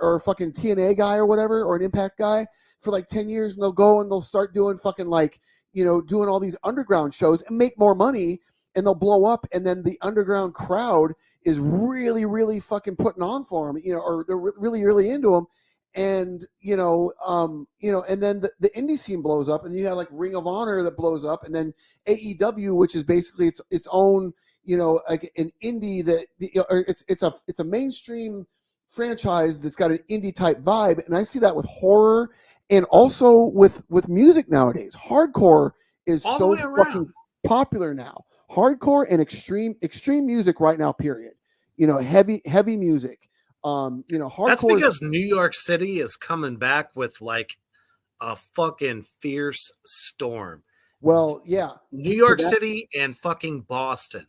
a fucking TNA guy or whatever, or an Impact guy for like 10 years, and they'll go and they'll start doing fucking like, doing all these underground shows and make more money, and they'll blow up. And then the underground crowd is really, really fucking putting on for them, or they're really, really into them. And, and then the indie scene blows up, and you have like Ring of Honor that blows up, and then AEW, which is basically its own, like an indie that, or it's a mainstream franchise that's got an indie type vibe. And I see that with horror and also with music nowadays. Hardcore is so fucking popular now. Hardcore and extreme music right now, period. Heavy music. Hardcore. That's because New York City is coming back with like a fucking fierce storm. Well, yeah. New York City and fucking Boston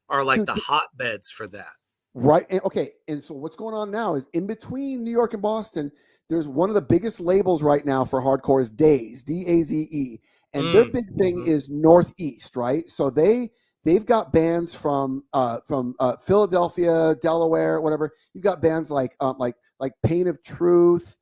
are like the hotbeds for that. Right. And okay. And so what's going on now is in between New York and Boston, there's one of the biggest labels right now for hardcore is Daze, DAZE. And their big thing is Northeast, right? So they've got bands from Philadelphia, Delaware, whatever. You've got bands like Pain of Truth,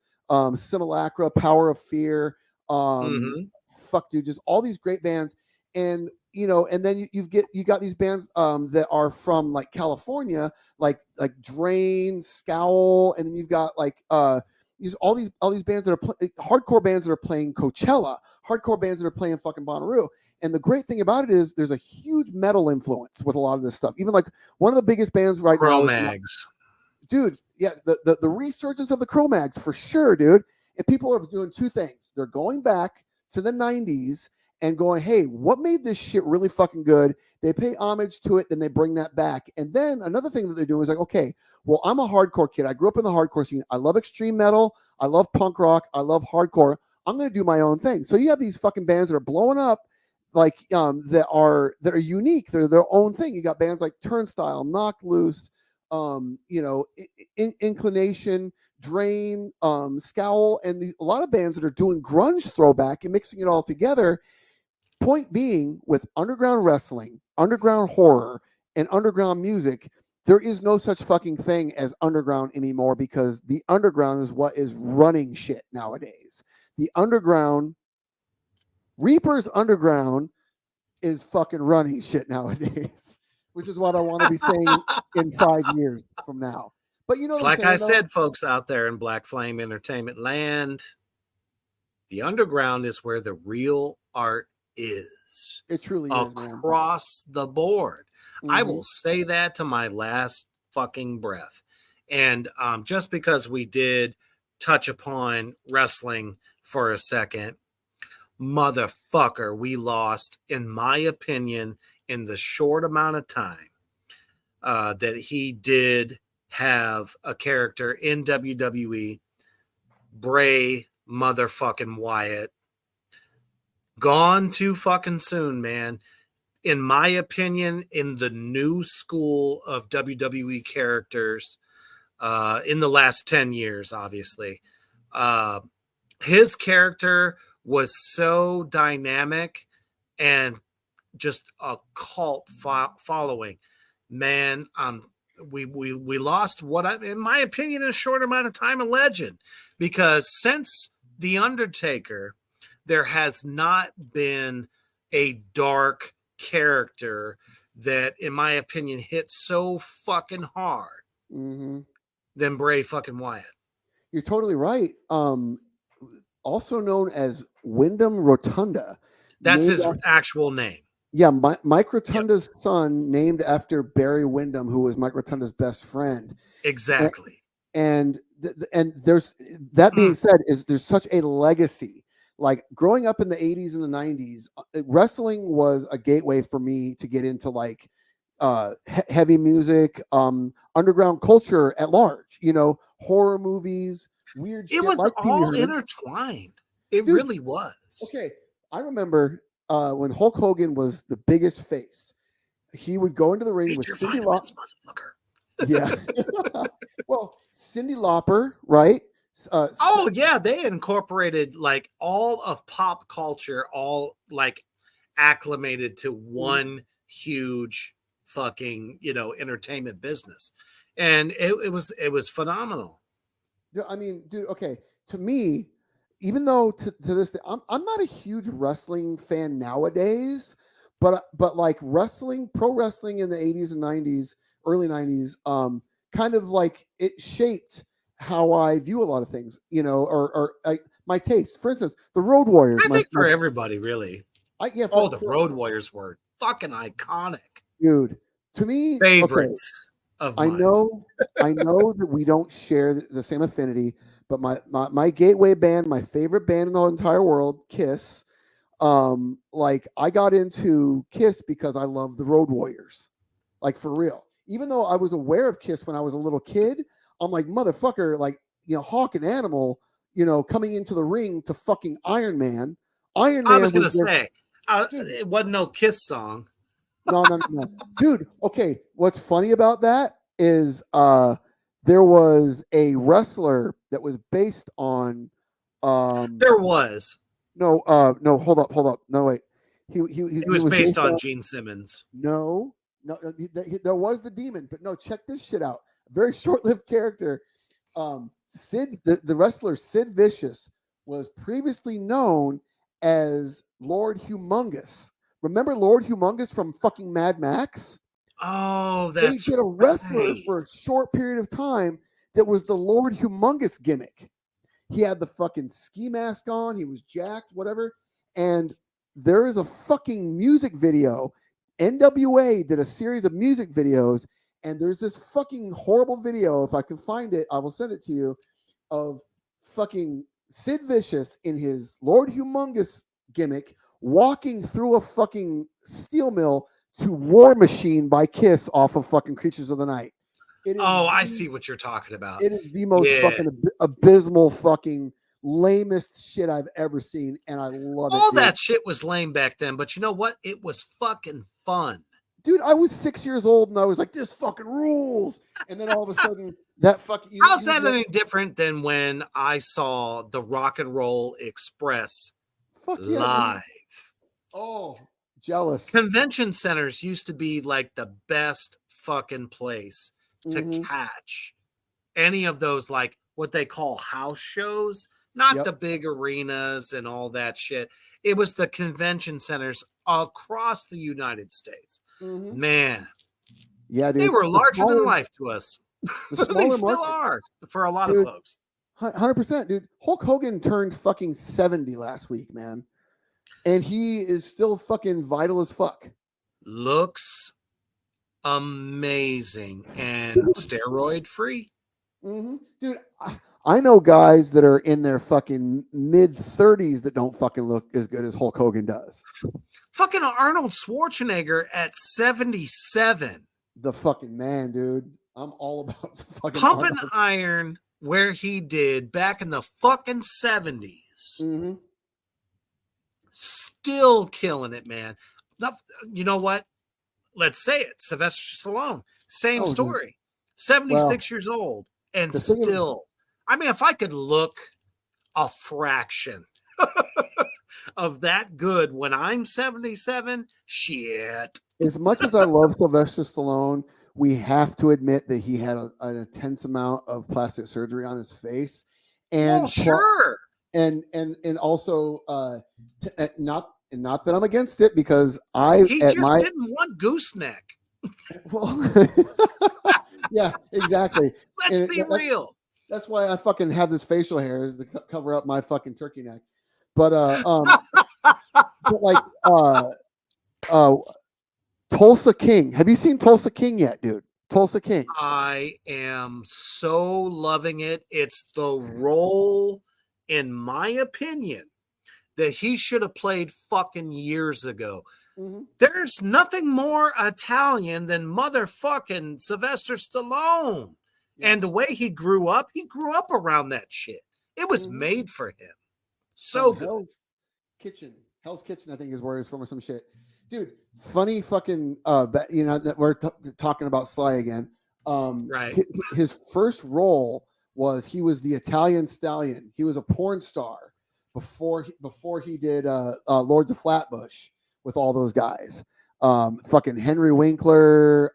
Simulacra, Power of Fear, fuck dude, just all these great bands. And and then you got these bands that are from like California, like Drain, Scowl, and then you've got like all these bands that are hardcore bands that are playing Coachella, hardcore bands that are playing fucking Bonnaroo. And the great thing about it is there's a huge metal influence with a lot of this stuff. Even like one of the biggest bands right now Cro-Mags. Dude, yeah, the resurgence of the Cro-Mags for sure, dude. And people are doing two things. They're going back to the 90s and going, hey, what made this shit really fucking good? They pay homage to it, then they bring that back. And then another thing that they're doing is like, okay, well, I'm a hardcore kid. I grew up in the hardcore scene. I love extreme metal. I love punk rock. I love hardcore. I'm going to do my own thing. So you have these fucking bands that are blowing up, like that are unique. They're their own thing. You got bands like Turnstile, Knock Loose, Inclination, Drain, Scowl, and a lot of bands that are doing grunge throwback and mixing it all together. Point being, with underground wrestling, underground horror, and underground music, there is no such fucking thing as underground anymore, because the underground is what is running shit nowadays. The underground, Reaper's Underground, is fucking running shit nowadays. which is what I want to be saying in 5 years from now. But you know It's what I'm like I saying, though? said, folks out there in Black Flame Entertainment Land, the underground is where the real art is. It truly is, man. Across the board. I Mhm. will say that to my last fucking breath. And just because we did touch upon wrestling for a second, motherfucker, we lost, in my opinion, in the short amount of time that he did have a character in WWE, Bray motherfucking Wyatt. Gone too fucking soon, man. In my opinion, in the new school of WWE characters, in the last 10 years, obviously, his character was so dynamic and just a cult following. Man, we lost what in my opinion, in a short amount of time, a legend, because since The Undertaker, there has not been a dark character that, in my opinion, hit so fucking hard Mhm. than Bray fucking Wyatt. You're totally right. Also known as Wyndham Rotunda. That's named his af- actual name. yeah, Mike Yep, Rotunda's son, named after Barry Wyndham, who was Mike Rotunda's best friend. And exactly. and there's that being said, is there's such a legacy. Like growing up in the 80s and the 90s, wrestling was a gateway for me to get into like heavy music, underground culture at large, horror movies, weird It shit was like Pee Wee all Herman. intertwined. It Dude, really was. okay, I remember when Hulk Hogan was the biggest face, he would go into the ring Eat with your Cyndi Lauper. vitamins, motherfucker. Yeah. Well, Cyndi Lauper, right? Oh yeah, they incorporated like all of pop culture, all like acclimated to one huge fucking entertainment business, and it was phenomenal. I mean, dude, okay. To me, even though to this day, I'm not a huge wrestling fan nowadays, but like wrestling, pro wrestling in the 80s and 90s, early 90s, kind of like it shaped how I view a lot of things, or my taste. For instance, the Road Warriors. I think for everybody, really. Yeah, The Road Warriors were fucking iconic. Dude, to me, Favorites of I mine. I know that we don't share the same affinity, but my gateway band, my favorite band in the entire world, Kiss. Like I got into Kiss because I love the Road Warriors, like for real. Even though I was aware of Kiss when I was a little kid, I'm like motherfucker, like Hawk and Animal, coming into the ring to fucking Iron Man. Iron Man I was gonna their, say, it wasn't no Kiss song. no. Dude, okay. What's funny about that is there was a wrestler that was based on There was. no, hold up. No, wait. He It was was based based on on Gene Simmons. no, there was the demon, but no, check this shit out. Very short-lived character. Sid, the wrestler Sid Vicious, was previously known as Lord Humongous. Remember Lord Humongous from fucking Mad Max? Oh, They that's did a wrestler right. for a short period of time that was the Lord Humongous gimmick. He had the fucking ski mask on, he was jacked, whatever. And there is a fucking music video. NWA did a series of music videos, and there's this fucking horrible video. If I can find it, I will send it to you, of fucking Sid Vicious in his Lord Humongous gimmick walking through a fucking steel mill to War Machine by Kiss off of fucking Creatures of the Night. I see what you're talking about. It is the most fucking abysmal, fucking lamest shit I've ever seen, and I love it. All that shit was lame back then, but you know what? It was fucking fun. Dude, I was 6 years old and I was like, this fucking rules. And then all of a sudden, that fucking. How's that any different than when I saw the Rock and Roll Express live? Oh, jealous. Convention centers used to be like the best fucking place to catch any of those, like what they call house shows, not the big arenas and all that shit. It was the convention centers across the United States. Man, Yeah, They dude. were larger than life to us. The They smaller still market, are for a lot of dude. folks. 100%, dude. Hulk Hogan turned fucking 70 last week, man, and he is still fucking vital as fuck. Looks amazing and steroid free. Dude, I know guys that are in their fucking mid 30s that don't fucking look as good as Hulk Hogan does. Fucking Arnold Schwarzenegger at 77. The fucking man, dude. I'm all about fucking Pumping Arnold. iron where he did back in the fucking 70s. Still killing it, man. You know what? Let's say it. Sylvester Stallone, same story. 76 years old and still. I mean, if I could look a fraction of that good when I'm 77, shit. As much as I love Sylvester Stallone, we have to admit that he had an intense amount of plastic surgery on his face, and sure, and also not that I'm against it, because he just didn't want gooseneck. Well, yeah, exactly. Let's be real. That's why I fucking have this facial hair, is to cover up my fucking turkey neck. But but like Tulsa King. Have you seen Tulsa King yet, dude? Tulsa King. I am so loving it. It's the role, in my opinion, that he should have played fucking years ago. There's nothing more Italian than motherfucking Sylvester Stallone. Yeah. And the way he grew up around that shit. It was made for him. So good. Hell's Kitchen, I think, is where he's from, or some shit. Dude, funny fucking, you know, that we're talking about Sly again. Right. His first role was, he was the Italian Stallion. He was a porn star before he did Lords of Flatbush with all those guys. Fucking Henry Winkler.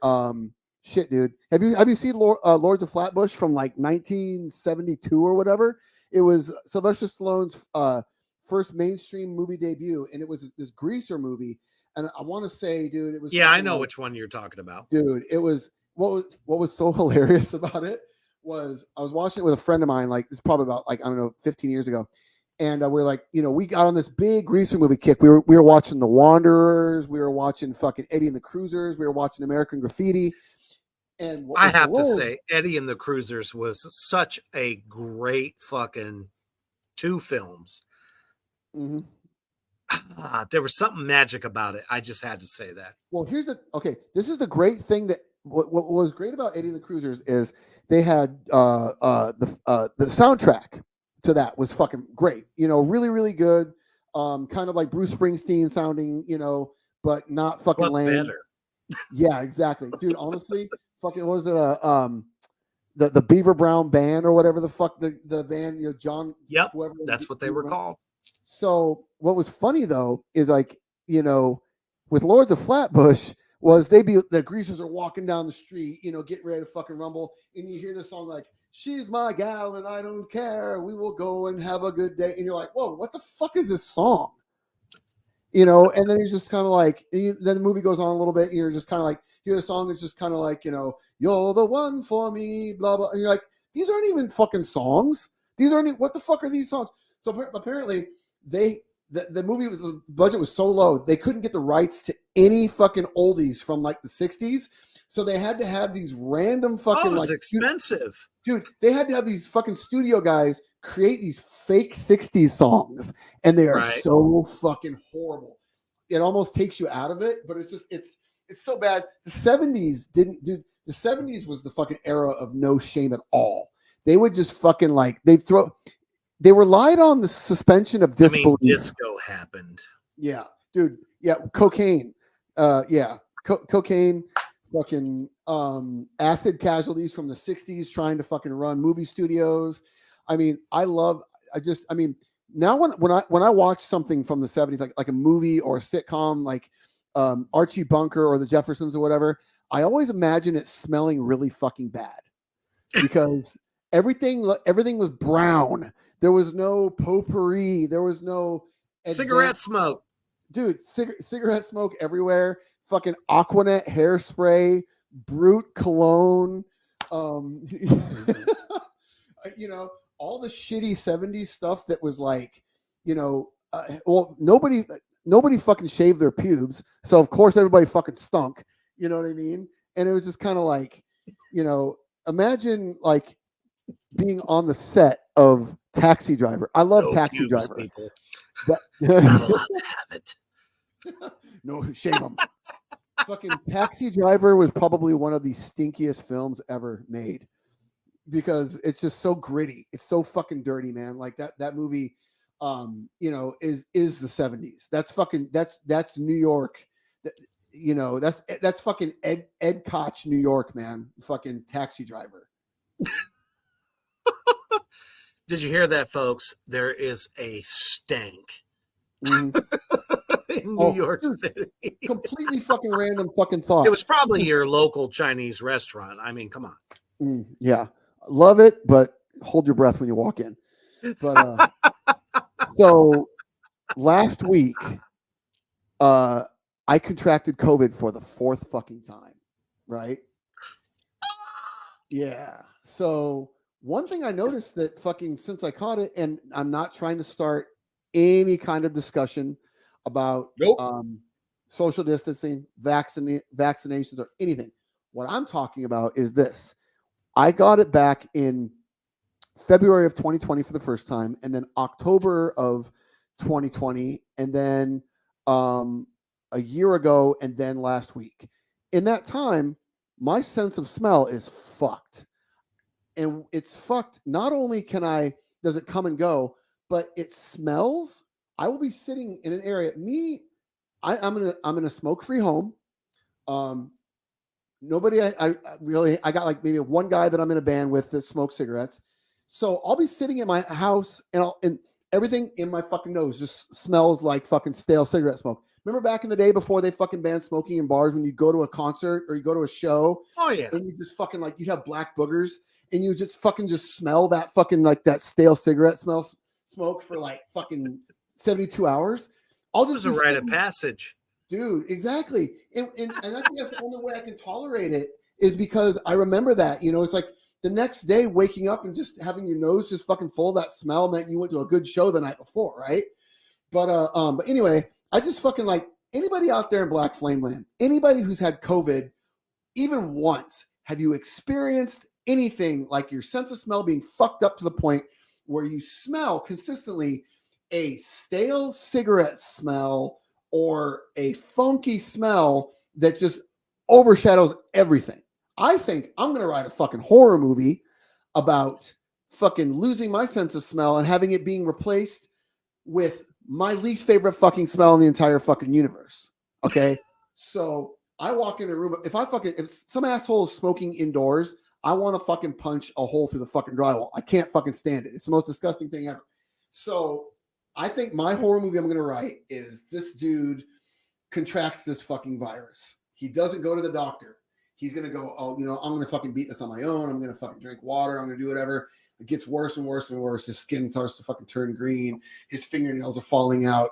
Shit, dude. Have you seen Lords of Flatbush from like 1972 or whatever? It was Sylvester Stallone's first mainstream movie debut, and it was this greaser movie. And I want to say, dude, it was. Yeah, I know which one you're talking about, dude. It was what was so hilarious about it was, I was watching it with a friend of mine. Like, it's probably about, like, I don't know, 15 years ago. And we're like, you know, we got on this big greaser movie kick. We were watching The Wanderers. We were watching fucking Eddie and the Cruisers. We were watching American Graffiti. And I have to say, Eddie and the Cruisers was such a great fucking two films. There was something magic about it. I just had to say that. Well, this is the great thing, that what was great about Eddie and the Cruisers is they had the soundtrack to that was fucking great. You know, really, really good. Kind of like Bruce Springsteen sounding, you know, but not fucking lame. Better. Yeah, exactly. Dude, honestly, fucking, what was it, the Beaver Brown Band or whatever the fuck the band, you know, John. Yep, that's what they were called. So what was funny though is, like, you know, with Lords of Flatbush, was the greasers are walking down the street, you know, getting ready to fucking rumble, and you hear the song like, "She's my gal and I don't care, we will go and have a good day," and you're like, whoa, what the fuck is this song? You know, and then he's just kind of like, then the movie goes on a little bit, and you're just kind of like, hear the song, it's just kind of like, you know, "You're the one for me," blah blah, and you're like, these aren't even fucking songs. These aren't, what the fuck are these songs? So apparently the movie the budget was so low, they couldn't get the rights to any fucking oldies from like the 60s, so they had to have these random fucking, it was like expensive. Dude, they had to have these fucking studio guys create these fake 60s songs, and they are so fucking horrible. It almost takes you out of it, but it's just, it's so bad. The 70s didn't do, the 70s was the fucking era of no shame at all. They would just fucking, like, they relied on the suspension of disbelief. I mean, disco happened. Yeah, dude. Yeah, cocaine. Cocaine. Fucking acid casualties from the 60s trying to fucking run movie studios. I mean, now when I watch something from the 70s, like a movie or a sitcom, like Archie Bunker or the Jeffersons or whatever, I always imagine it smelling really fucking bad, because everything was brown. There was no potpourri. There was no cigarette smoke. Dude, cigarette smoke everywhere. Fucking Aquanet hairspray. Brute cologne, you know, all the shitty 70s stuff that was like, you know, well, nobody fucking shaved their pubes, so of course everybody fucking stunk. You know what I mean? And it was just kind of like, you know, imagine like being on the set of Taxi Driver. I love Taxi pubes, Driver. people. That, Not allowed to have it. no, shame them. Fucking Taxi Driver was probably one of the stinkiest films ever made because it's just so gritty. It's so fucking dirty, man. Like that movie, you know, is the 70s. That's fucking that's New York. You know, that's fucking Ed Koch, New York, man. Fucking Taxi Driver. Did you hear that, folks? There is a stank in New York City. Completely fucking random fucking thought. It was probably your local Chinese restaurant. I mean, come on. Yeah, love it, but hold your breath when you walk in. But so last week, I contracted COVID for the 4th fucking time, right? Yeah. So one thing I noticed that fucking since I caught it, and I'm not trying to start any kind of discussion about social distancing, vaccinations, or anything. What I'm talking about is this. I got it back in February of 2020 for the first time, and then October of 2020, and then a year ago, and then last week. In that time, my sense of smell is fucked. And it's fucked. Not only does it come and go, but it smells. I will be sitting in an area. I'm in a smoke-free home. Nobody, I got like maybe one guy that I'm in a band with that smokes cigarettes. So I'll be sitting in my house and everything in my fucking nose just smells like fucking stale cigarette smoke. Remember back in the day before they fucking banned smoking in bars, when you go to a concert or you go to a show? Oh yeah. And you just fucking like, you have black boogers and you just fucking just smell that fucking like that stale cigarette smoke for like fucking 72 hours. I'll just be a rite of passage. Dude, exactly. And I think that's the only way I can tolerate it is because I remember that, you know, it's like the next day waking up and just having your nose just fucking full of that smell meant you went to a good show the night before, right? But anyway, I just fucking like anybody out there in Black Flame Land, anybody who's had COVID even once, have you experienced anything like your sense of smell being fucked up to the point where you smell consistently a stale cigarette smell or a funky smell that just overshadows everything? I think I'm going to write a fucking horror movie about fucking losing my sense of smell and having it being replaced with my least favorite fucking smell in the entire fucking universe. Okay. So I walk in a room. If some asshole is smoking indoors, I want to fucking punch a hole through the fucking drywall. I can't fucking stand it. It's the most disgusting thing ever. So I think my horror movie I'm going to write is this dude contracts this fucking virus. He doesn't go to the doctor. He's going to go, oh, you know, I'm going to fucking beat this on my own. I'm going to fucking drink water. I'm going to do whatever. It gets worse and worse and worse. His skin starts to fucking turn green. His fingernails are falling out.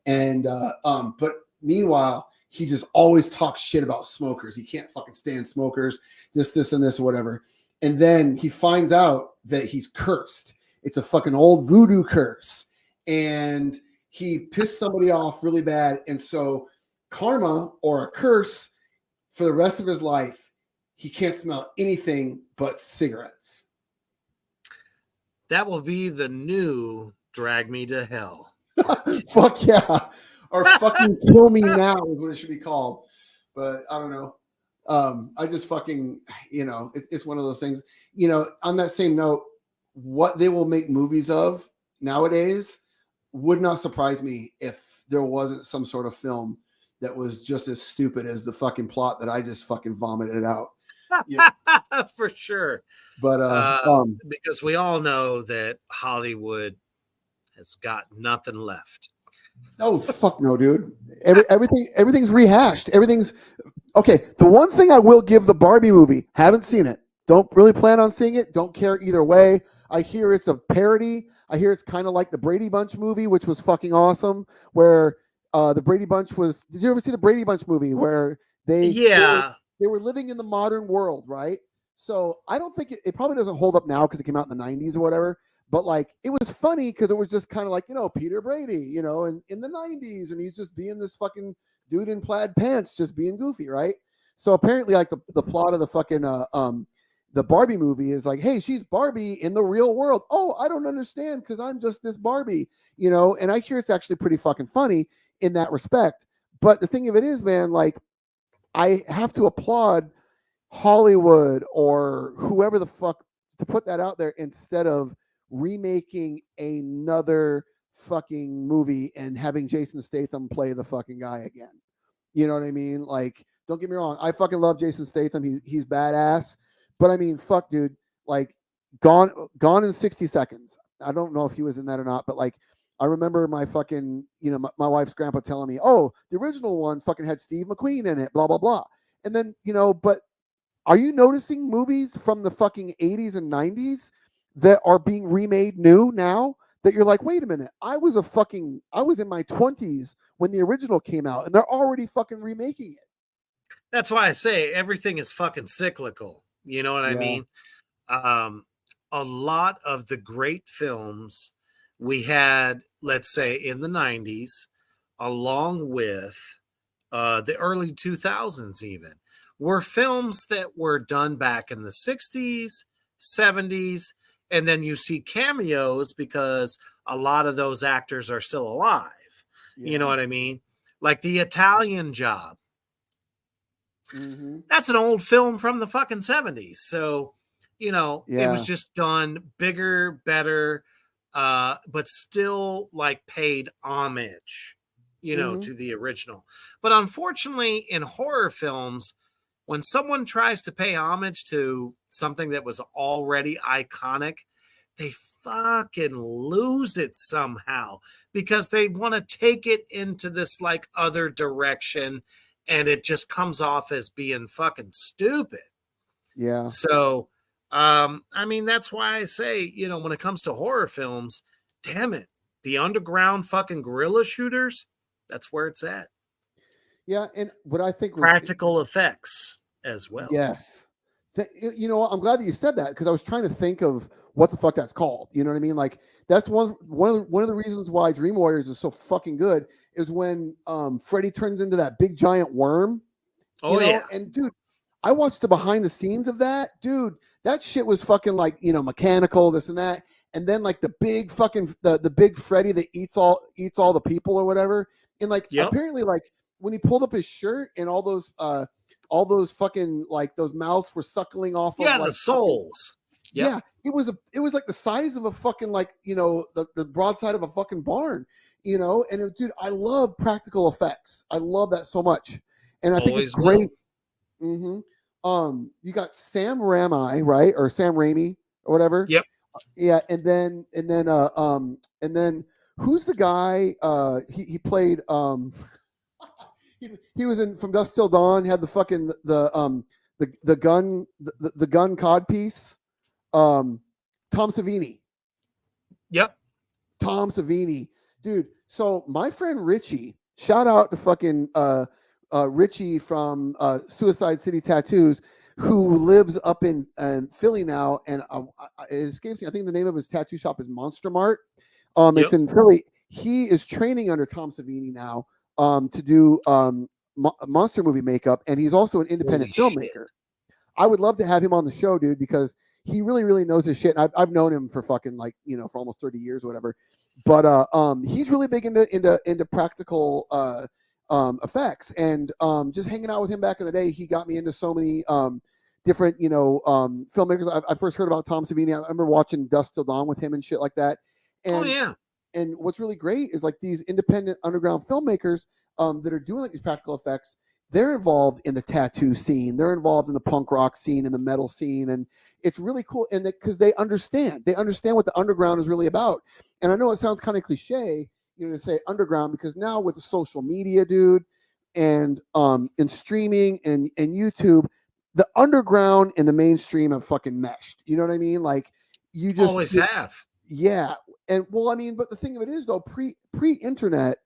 And, but meanwhile, he just always talks shit about smokers. He can't fucking stand smokers, this, and this, or whatever. And then he finds out that he's cursed. It's a fucking old voodoo curse. And he pissed somebody off really bad. And so karma or a curse for the rest of his life, he can't smell anything but cigarettes. That will be the new Drag Me to Hell. Fuck yeah. Or fucking Kill Me Now is what it should be called. But I don't know. I just fucking, you know, it's one of those things. You know, on that same note, what they will make movies of nowadays would not surprise me if there wasn't some sort of film that was just as stupid as the fucking plot that I just fucking vomited out. Yeah. For sure. But because we all know that Hollywood has got nothing left. Oh fuck no, dude. Everything's rehashed. Everything's okay. The one thing I will give the Barbie movie, haven't seen it. Don't really plan on seeing it. Don't care either way. I hear it's a parody. I hear it's kind of like the Brady Bunch movie, which was fucking awesome. Where the Brady Bunch was. Did you ever see the Brady Bunch movie where they? Yeah, they were living in the modern world, right? So I don't think it probably doesn't hold up now because it came out in the 90s or whatever. But like it was funny because it was just kind of like, Peter Brady, in the 90s, and he's just being this fucking dude in plaid pants, just being goofy, right? So apparently, like the plot of the fucking the Barbie movie is like, hey, she's Barbie in the real world. Oh, I don't understand because I'm just this Barbie, and I hear it's actually pretty fucking funny in that respect. But the thing of it is, man, like I have to applaud Hollywood or whoever the fuck to put that out there instead of remaking another fucking movie and having Jason Statham play the fucking guy again. You know what I mean? Like, don't get me wrong, I fucking love Jason Statham. He's badass. But I mean, fuck, dude. Like, gone in 60 seconds. I don't know if he was in that or not, but like, I remember my fucking, my wife's grandpa telling me, oh, the original one fucking had Steve McQueen in it, blah, blah, blah. And then, but are you noticing movies from the fucking 80s and 90s that are being remade new now? That you're like, wait a minute, I was in my 20s when the original came out, and they're already fucking remaking it. That's why I say everything is fucking cyclical. You know what I mean? A lot of the great films we had, let's say in the 90s, along with the early 2000s even, were films that were done back in the 60s, 70s, and then you see cameos because a lot of those actors are still alive. Yeah. You know what I mean? Like The Italian Job. Mm-hmm. That's an old film from the fucking 70s. So, it was just done bigger, better, but still like paid homage, to the original. But unfortunately, in horror films, when someone tries to pay homage to something that was already iconic, they fucking lose it somehow because they want to take it into this like other direction, and it just comes off as being fucking stupid. Yeah. So, I mean, that's why I say, when it comes to horror films, damn it, the underground fucking guerrilla shooters, that's where it's at. Yeah, and what I think was practical effects as well. Yes. I'm glad that you said that because I was trying to think of what the fuck that's called. You know what I mean? Like that's one of the reasons why Dream Warriors is so fucking good is when Freddy turns into that big giant worm. Oh yeah. And dude, I watched the behind the scenes of that. Dude, that shit was fucking like, mechanical, this and that. And then like the big fucking the big Freddy that eats all the people or whatever. And like apparently like when he pulled up his shirt and all those fucking like those mouths were suckling off of like the souls. Yeah, it was like the size of a fucking like the broadside of a fucking barn, and dude, I love practical effects. I love that so much, and I think it's great. Mm-hmm. You got Sam Raimi, right, or Sam Raimi or whatever. Yep. Yeah, and then who's the guy? He played he was in From Dusk Till Dawn. Had the fucking the gun codpiece. Tom Savini. Yep. Tom Savini, dude. So my friend Richie, shout out to fucking Richie from Suicide City Tattoos, who lives up in Philly now, and it escapes me. I think the name of his tattoo shop is Monster Mart. It's in Philly. He is training under Tom Savini now to do monster movie makeup, and he's also an independent filmmaker. I would love to have him on the show, dude, because he really, really knows his shit. And I've known him for fucking like, for almost 30 years or whatever. But he's really big into practical effects. And just hanging out with him back in the day, he got me into so many different, filmmakers. I first heard about Tom Savini. I remember watching Dusk Till Dawn with him and shit like that. And, And what's really great is like these independent underground filmmakers that are doing like these practical effects. They're involved in the tattoo scene. They're involved in the punk rock scene and the metal scene. And it's really cool. And because they understand what the underground is really about. And I know it sounds kind of cliche, to say underground, because now with the social media, dude, and in streaming and YouTube, the underground and the mainstream have fucking meshed. You know what I mean? Like you just always have. Yeah. And well, I mean, but the thing of it is though, pre-internet,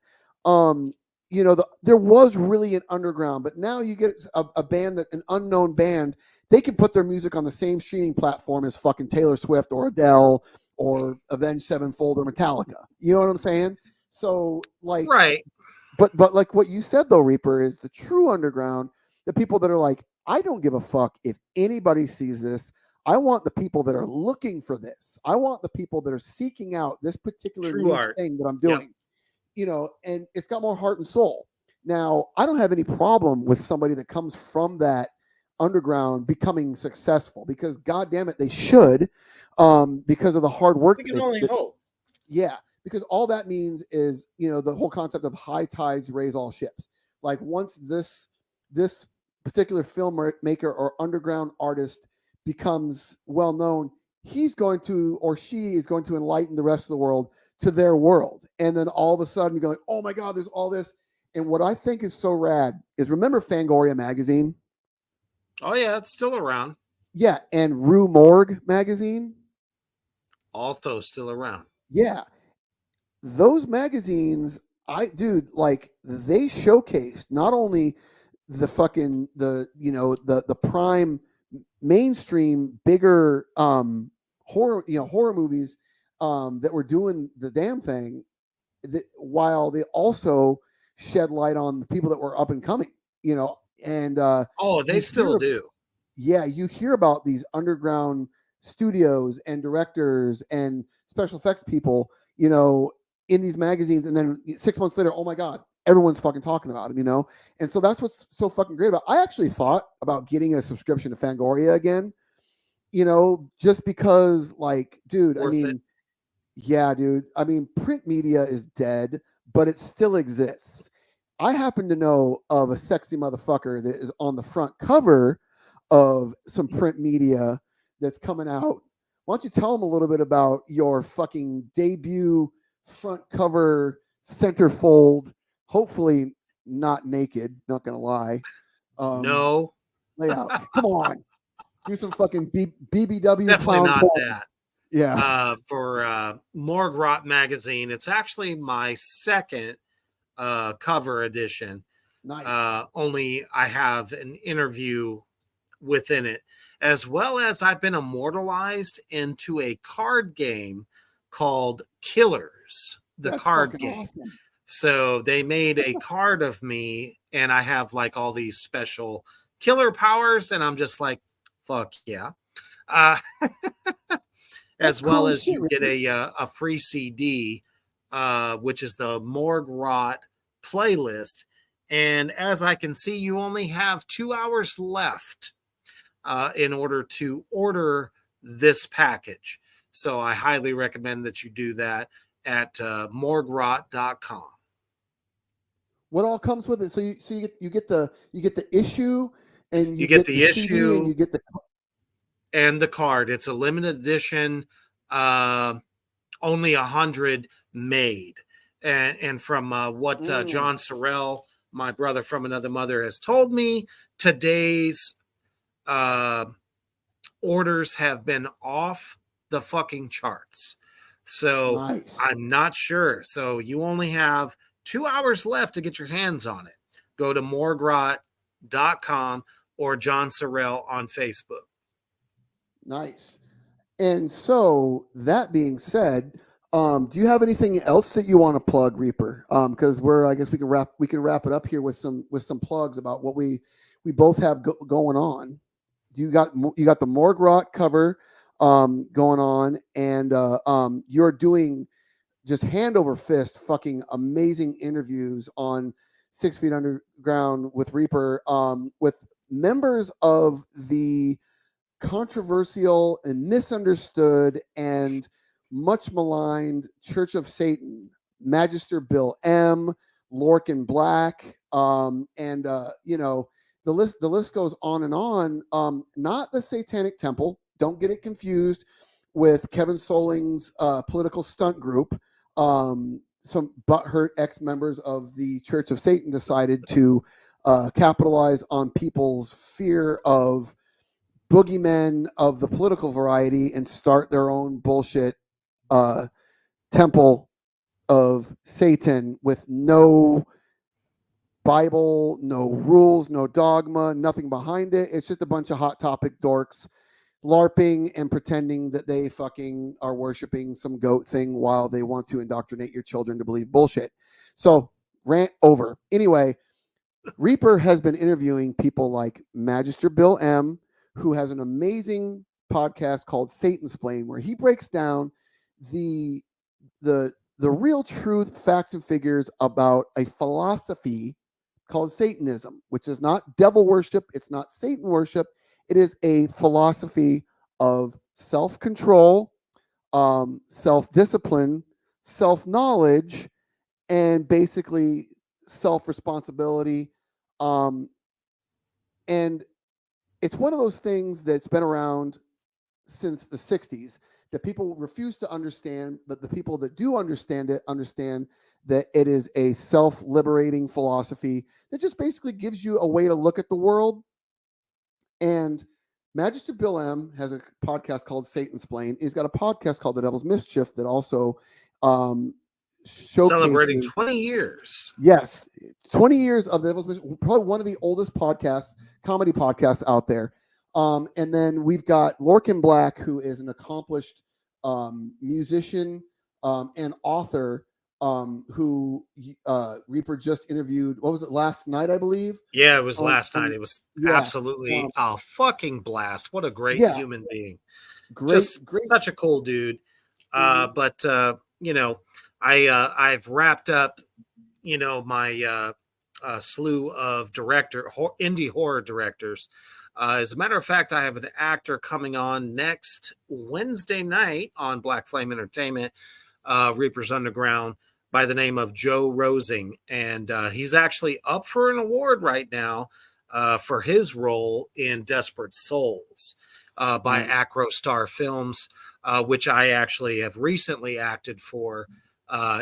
there was really an underground, but now you get a band an unknown band. They can put their music on the same streaming platform as fucking Taylor Swift or Adele or Avenged Sevenfold or Metallica. You know what I'm saying? So like, Right. but like what you said though, Reaper, is the true underground. The people that are like, I don't give a fuck if anybody sees this. I want the people that are looking for this. I want the people that are seeking out this particular True niche art. thing that I'm Yep. doing. And it's got more heart and soul. Now, I don't have any problem with somebody that comes from that underground becoming successful, because God damn it, they should, because of the hard work. We can only hope. Yeah, because all that means is, the whole concept of high tides raise all ships. Like once this particular filmmaker or underground artist becomes well known, he's going to, or she is going to enlighten the rest of the world to their world. And then all of a sudden you go like, oh my God, there's all this. And what I think is so rad is, remember Fangoria magazine? Oh yeah, it's still around. Yeah. And Rue Morgue magazine? Also still around. Yeah. Those magazines, like they showcased not only the fucking, the prime mainstream bigger horror movies that were doing the damn thing, while they also shed light on the people that were up and coming, and they still do. Yeah, you hear about these underground studios and directors and special effects people, in these magazines, and then 6 months later, oh my God, everyone's fucking talking about them, and so that's what's so fucking great about. I actually thought about getting a subscription to Fangoria again, just because, like, dude, Worth it. Yeah, dude. I mean, print media is dead, but it still exists. I happen to know of a sexy motherfucker that is on the front cover of some print media that's coming out. Why don't you tell them a little bit about your fucking debut front cover centerfold, hopefully not naked, not gonna lie. No. Layout. Come on. Do some fucking BBW. Definitely not porn. that. Yeah. For Morgue Rot magazine, it's actually my second cover edition. Nice. Only I have an interview within it, as well as I've been immortalized into a card game called Killers, the That's card game. Awesome. So they made a card of me, and I have like all these special killer powers, and I'm just like, fuck yeah. As well as you get a free CD, which is the Morgue Rot playlist. And as I can see, you only have 2 hours left in order to order this package. So I highly recommend that you do that at morguerot.com. What all comes with it? So you get the issue, and you get the CD, issue, and you get the card. It's a limited edition, only 100 made. And from what John Sorrell, my brother from another mother, has told me, today's orders have been off the fucking charts. So nice. I'm not sure. So you only have 2 hours left to get your hands on it. Go to morguerot.com or John Sorrell on Facebook. Nice. And so that being said, do you have anything else that you want to plug, Reaper? Because I guess we can wrap it up here with some plugs about what we both have going on. You got the Morgue Rot cover going on, and you're doing just hand over fist fucking amazing interviews on 6 Feet Underground with Reaper, with members of the controversial and misunderstood and much maligned Church of Satan, Magister Bill M, Lorcan Black, and the list goes on and on. Not the Satanic Temple. Don't get it confused with Kevin Solling's political stunt group. Some butthurt ex-members of the Church of Satan decided to capitalize on people's fear of boogeymen of the political variety and start their own bullshit temple of Satan with no Bible, no rules, no dogma, nothing behind it. It's just a bunch of hot topic dorks LARPing and pretending that they fucking are worshiping some goat thing while they want to indoctrinate your children to believe bullshit. So, rant over. Anyway, Reaper has been interviewing people like Magister Bill M., who has an amazing podcast called Satansplain, where he breaks down the real truth, facts, and figures about a philosophy called Satanism, which is not devil worship, it's not Satan worship. It is a philosophy of self-control, self-discipline, self-knowledge, and basically self-responsibility. And it's one of those things that's been around since the 60s that people refuse to understand, but the people that do understand it understand that it is a self-liberating philosophy that just basically gives you a way to look at the world. And Magister Bill M. has a podcast called Satansplain. He's got a podcast called The Devil's Mischief that also celebrating 20 years. Yes, 20 years of The Devil's Mischief, probably one of the oldest podcasts, comedy podcasts out there. And then we've got Lorcan Black, who is an accomplished musician and author, who Reaper just interviewed. What was it, last night, I believe? Yeah, it was last night. It was absolutely a fucking blast. What a great human being. Great. Such a cool dude. But you know, I've wrapped up, you know, my slew of indie horror directors. As a matter of fact, I have an actor coming on next Wednesday night on Black Flame Entertainment, Reaper's Underground, by the name of Joe Rosing. And he's actually up for an award right now for his role in Desperate Souls by Acrostar Films, which I actually have recently acted for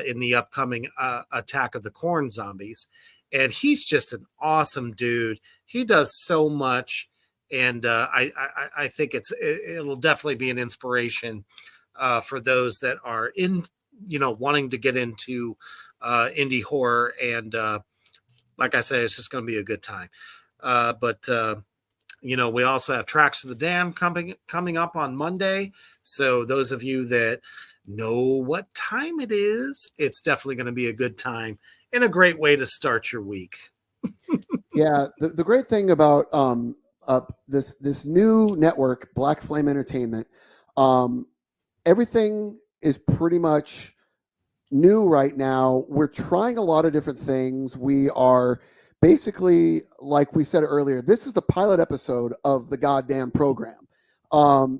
in the upcoming Attack of the Corn Zombies. And he's just an awesome dude. He does so much. And I think it'll definitely be an inspiration for those that are wanting to get into indie horror. And like I said, it's just going to be a good time. But we also have Tracks of the Damned coming up on Monday. So those of you that know what time it is, it's definitely going to be a good time and a great way to start your week. Yeah, the great thing about this new network, Black Flame Entertainment, everything is pretty much new right now. We're trying a lot of different things. We are basically, like we said earlier, this is the pilot episode of the goddamn program.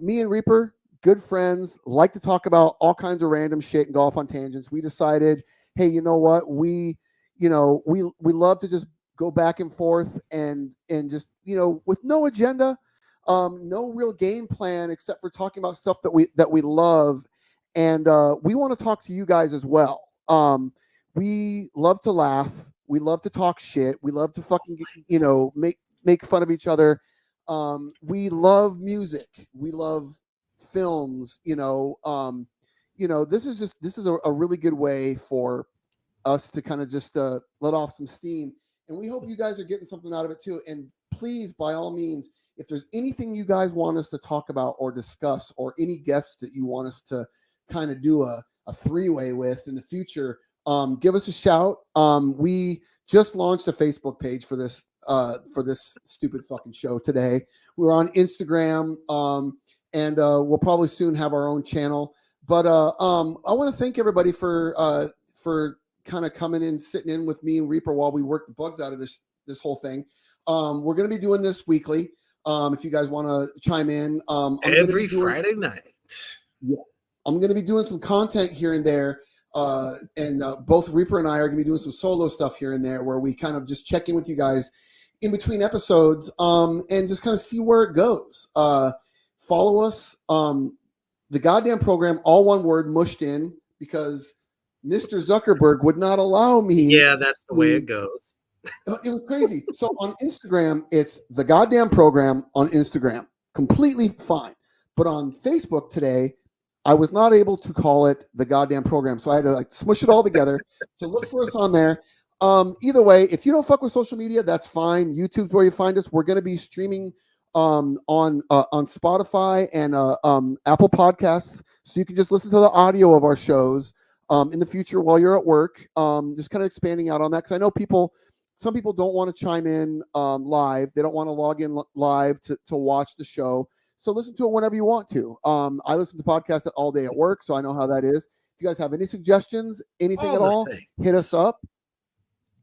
Me and Reaper, good friends, like to talk about all kinds of random shit and go off on tangents. We decided, hey, you know what? We love to just go back and forth and just, with no agenda, no real game plan except for talking about stuff that we love. And we want to talk to you guys as well. We love to laugh. We love to talk shit. We love to fucking, make fun of each other. We love music. We love films. This is a really good way for us to kind of just let off some steam. And we hope you guys are getting something out of it too. And please, by all means, if there's anything you guys want us to talk about or discuss, or any guests that you want us to kind of do a three-way with in the future, give us a shout. We just launched a Facebook page for this stupid fucking show today. We're on Instagram, and we'll probably soon have our own channel. But I want to thank everybody for kind of coming in, sitting in with me and Reaper while we work the bugs out of this whole thing. We're going to be doing this weekly. If you guys want to chime in, every Friday night. Yeah, I'm going to be doing some content here and there. And both Reaper and I are going to be doing some solo stuff here and there where we kind of just check in with you guys in between episodes, and just kind of see where it goes. Follow us. The goddamn program, all one word, mushed in, because Mr. Zuckerberg would not allow me. Yeah, that's the way it goes. It was crazy. So on Instagram, it's the goddamn program on Instagram. Completely fine. But on Facebook today, I was not able to call it the goddamn program. So I had to smush it all together. So look for us on there. Either way, if you don't fuck with social media, that's fine. YouTube's where you find us. We're going to be streaming on Spotify and Apple Podcasts, so you can just listen to the audio of our shows in the future while you're at work. Just kind of expanding out on that, because I know some people don't want to chime in live. They don't want to log in live to watch the show. So listen to it whenever you want to. I listen to podcasts all day at work, so I know how that is. If you guys have any suggestions, anything at all, hit us up.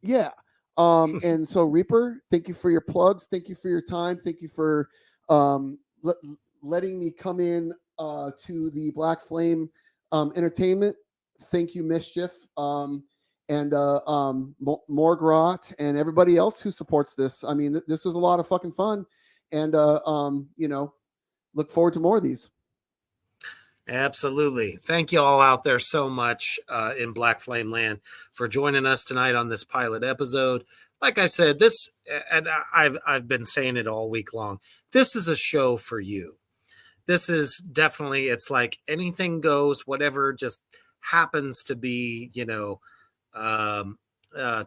Yeah. And so Reaper, thank you for your plugs. Thank you for your time. Thank you for letting me come in to the Black Flame Entertainment. Thank you, Mischief, and Morgrot, and everybody else who supports this. I mean, this was a lot of fucking fun, and look forward to more of these. Absolutely. Thank you all out there so much in Black Flame Land for joining us tonight on this pilot episode. Like I said, this, and I've been saying it all week long, this is a show for you. This is definitely, it's like anything goes, whatever just happens to be,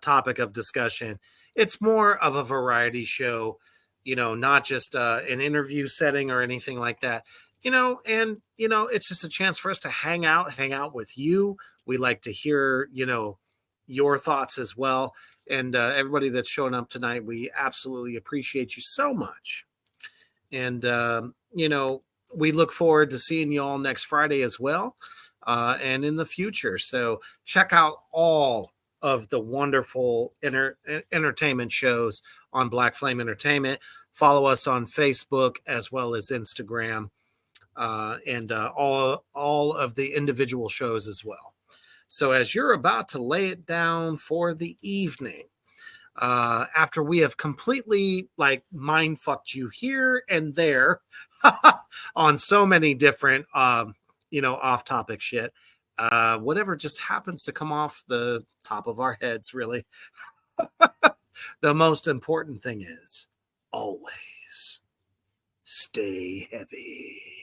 topic of discussion. It's more of a variety show, not just an interview setting or anything like that. It's just a chance for us to hang out with you. We like to hear, your thoughts as well. And everybody that's showing up tonight, we absolutely appreciate you so much. And, we look forward to seeing you all next Friday as well, and in the future. So check out all of the wonderful entertainment shows on Black Flame Entertainment. Follow us on Facebook as well as Instagram. And all of the individual shows as well. So as you're about to lay it down for the evening, after we have completely mind fucked you here and there on so many different off topic shit, whatever just happens to come off the top of our heads, really. The most important thing is always stay heavy.